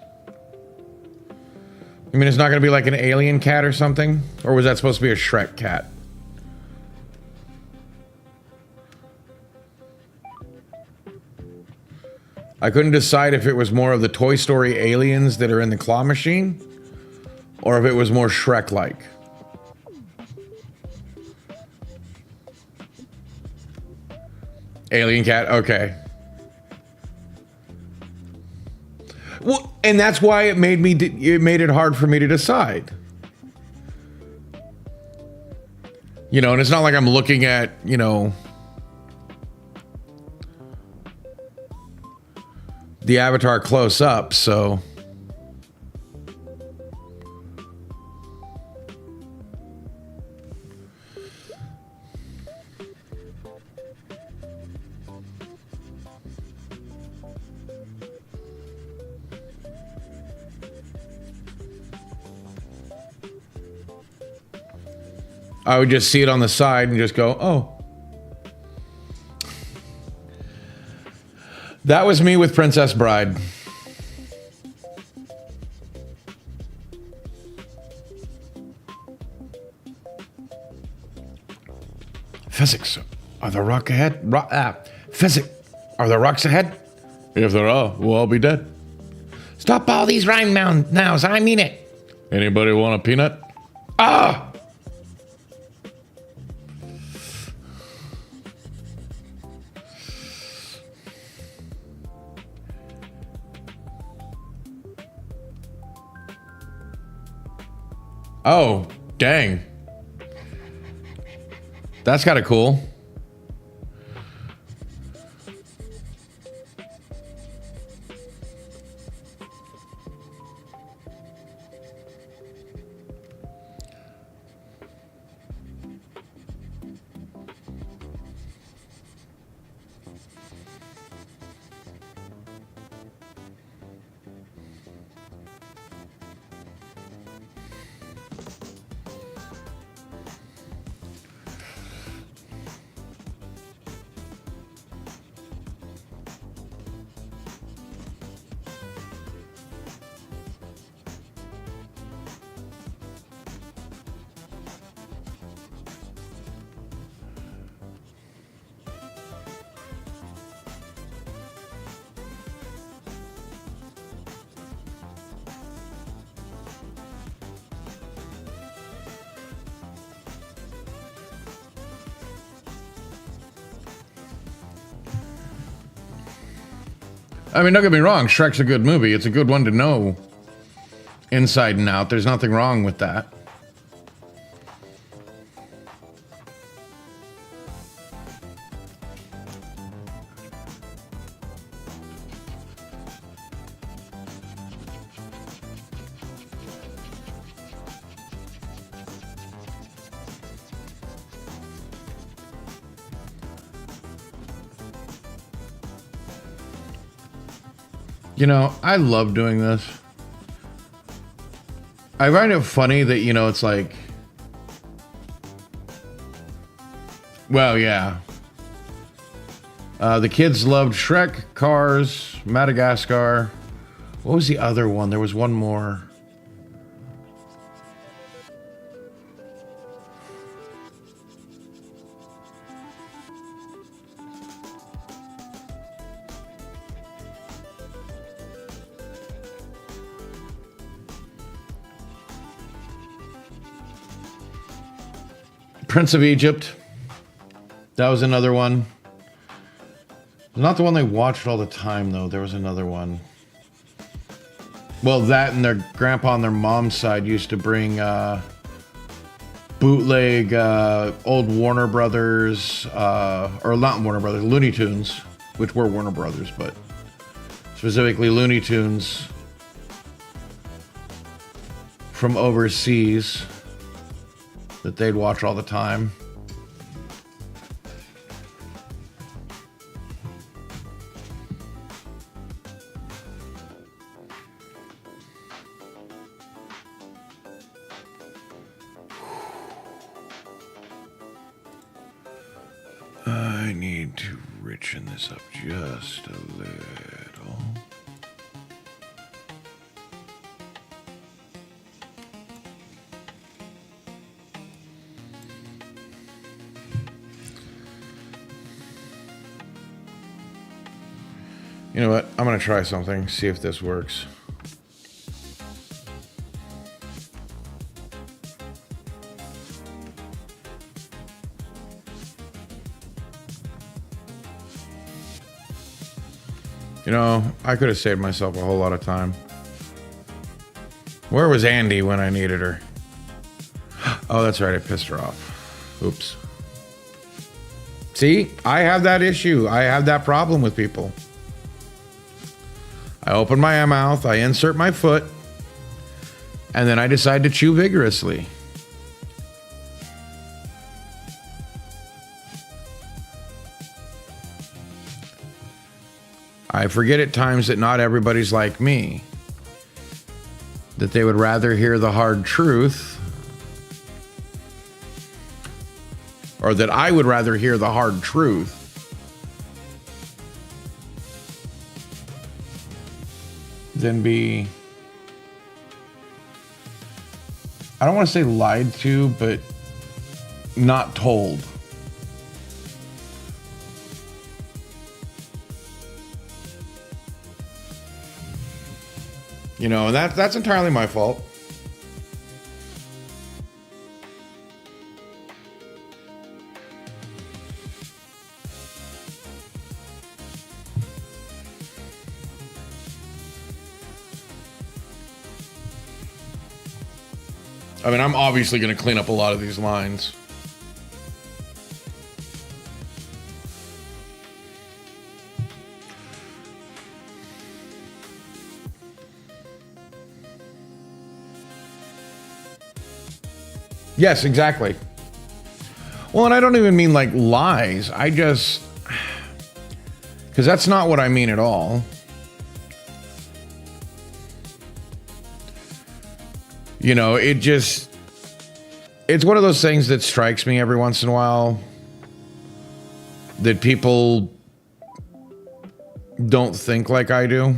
You mean it's not going to be like an alien cat or something? Or was that supposed to be a Shrek cat? I couldn't decide if it was more of the Toy Story aliens that are in the claw machine, or if it was more Shrek-like. Alien cat, okay. Well, and that's why it made it hard for me to decide. You know, and it's not like I'm looking at, you know, the Avatar close up, so. I would just see it on the side and just go, oh. That was me with Princess Bride. Physics. Are there rocks ahead? Physics. Are there rocks ahead? If there are, we'll all be dead. Stop all these rhyme nows. I mean it. Anybody want a peanut? Ah! Oh, dang. That's kind of cool. I mean, don't get me wrong, Shrek's a good movie. It's a good one to know inside and out. There's nothing wrong with that. You know, I love doing this. I find it funny that, you know, it's like, well, yeah. The kids loved Shrek, Cars, Madagascar. What was the other one? There was one more. Prince of Egypt. That was another one. Not the one they watched all the time, though. There was another one. Well, that and their grandpa on their mom's side used to bring bootleg old Warner Brothers, or not Warner Brothers, Looney Tunes, which were Warner Brothers, but specifically Looney Tunes from overseas that they'd watch all the time. I need to richen this up just a little. You know what? I'm going to try something, see if this works. You know, I could have saved myself a whole lot of time. Where was Andy when I needed her? Oh, that's right. I pissed her off. Oops. See, I have that issue. I have that problem with people. I open my mouth, I insert my foot, and then I decide to chew vigorously. I forget at times that not everybody's like me, that they would rather hear the hard truth, or that I would rather hear the hard truth than be, I don't want to say lied to, but not told. You know, and that's entirely my fault. I mean, I'm obviously going to clean up a lot of these lines. Yes, exactly. Well, and I don't even mean like lies. I just, because that's not what I mean at all. You know, it's one of those things that strikes me every once in a while that people don't think like I do.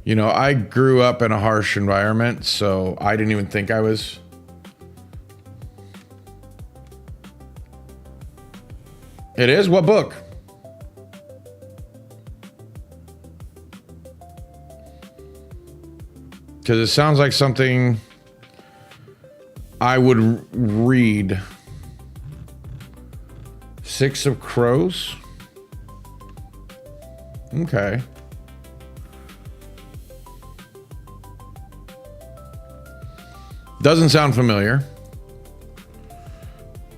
You know, I grew up in a harsh environment, so I didn't even think I was. It is? What book? Because it sounds like something I would read. Six of Crows? Okay. Doesn't sound familiar,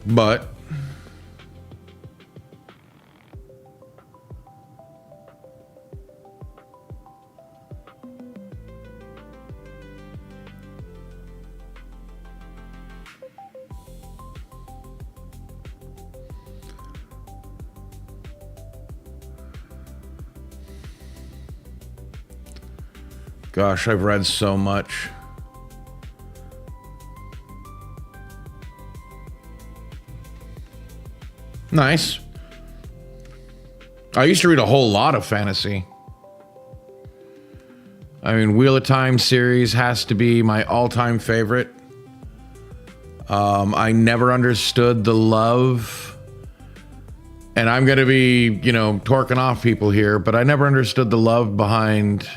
but gosh, I've read so much. Nice. I used to read a whole lot of fantasy. I mean, Wheel of Time series has to be my all-time favorite. I never understood the love, and I'm going to be, you know, torquing off people here, but I never understood the love behind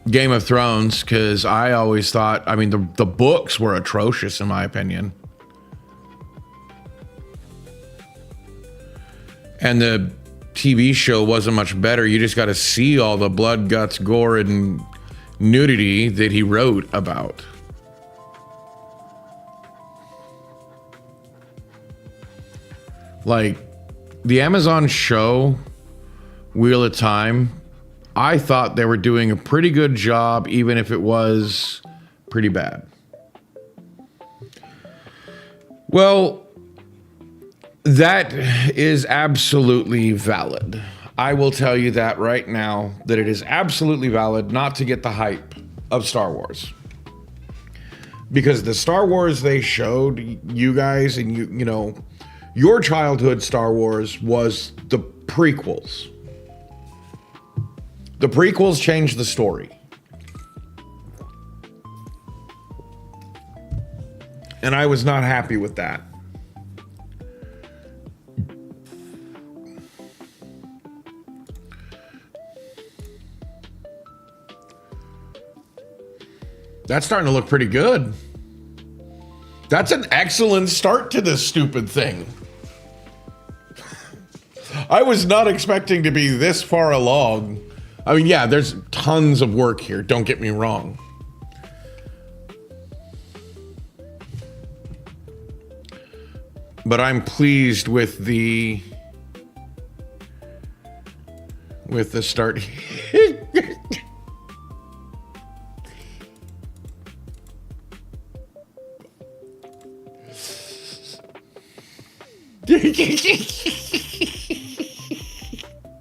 Game of Thrones, because I always thought, I mean, the books were atrocious in my opinion. And the TV show wasn't much better. You just got to see all the blood, guts, gore, and nudity that he wrote about. Like, the Amazon show, Wheel of Time, I thought they were doing a pretty good job, even if it was pretty bad. Well, that is absolutely valid. I will tell you that right now, that it is absolutely valid not to get the hype of Star Wars. Because the Star Wars they showed you guys, and you know, your childhood Star Wars was the prequels. The prequels changed the story. And I was not happy with that. That's starting to look pretty good. That's an excellent start to this stupid thing. I was not expecting to be this far along. I mean, yeah, there's tons of work here, don't get me wrong. But I'm pleased with the start.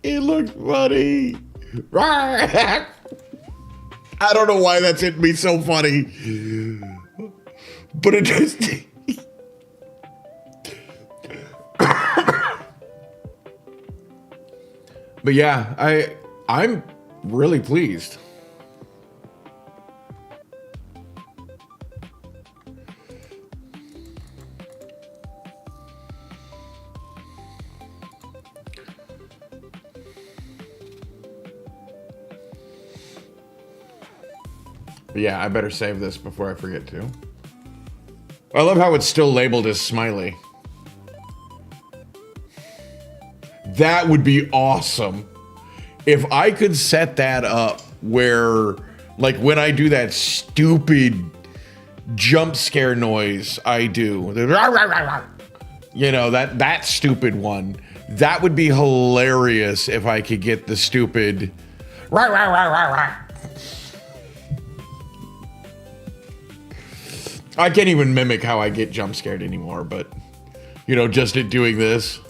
It looks funny. I don't know why that's hit me so funny, but it just. But yeah, I'm really pleased. But yeah, I better save this before I forget to. I love how it's still labeled as smiley. That would be awesome. If I could set that up where, like, when I do that stupid jump scare noise I do, you know, that stupid one, that would be hilarious if I could get the stupid I can't even mimic how I get jump scared anymore, but, you know, just it doing this.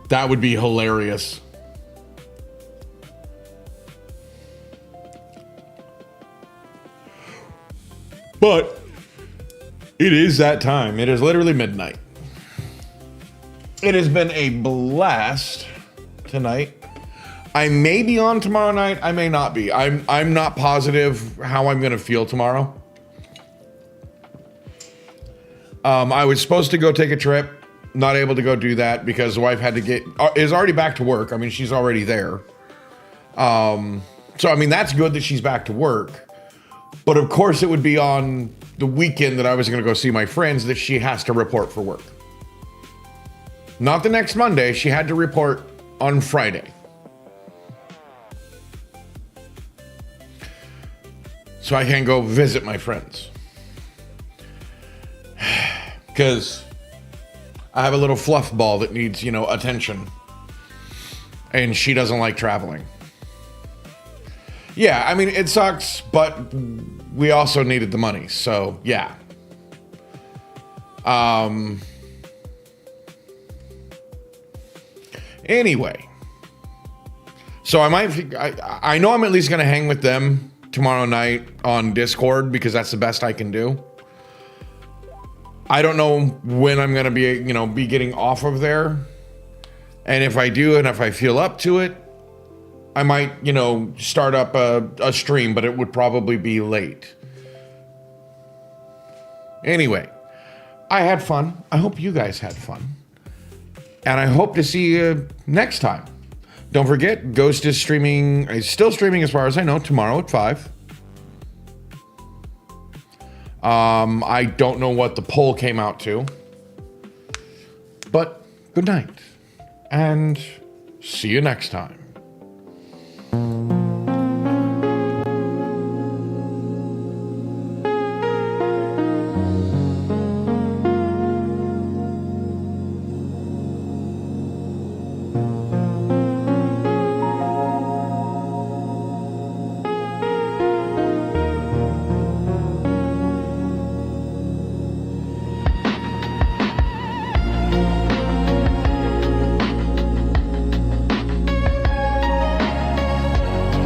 That would be hilarious. But it is that time. It is literally midnight. It has been a blast tonight. I may be on tomorrow night. I may not be. I'm not positive how I'm going to feel tomorrow. I was supposed to go take a trip. Not able to go do that because the wife had to is already back to work. I mean, she's already there. So, I mean, that's good that she's back to work. But of course, it would be on the weekend that I was going to go see my friends that she has to report for work. Not the next Monday. She had to report on Friday. So I can't go visit my friends. Because I have a little fluff ball that needs, you know, attention. And she doesn't like traveling. Yeah, I mean, it sucks, but we also needed the money. So, yeah. Anyway. So I know I'm at least going to hang with them tomorrow night on Discord because that's the best I can do. I don't know when I'm going to be getting off of there. And if I do, and if I feel up to it, I might, start up a stream, but it would probably be late. Anyway, I had fun. I hope you guys had fun. And I hope to see you next time. Don't forget, Ghost is streaming, is still streaming as far as I know, tomorrow at 5. I don't know what the poll came out to. But good night. And see you next time.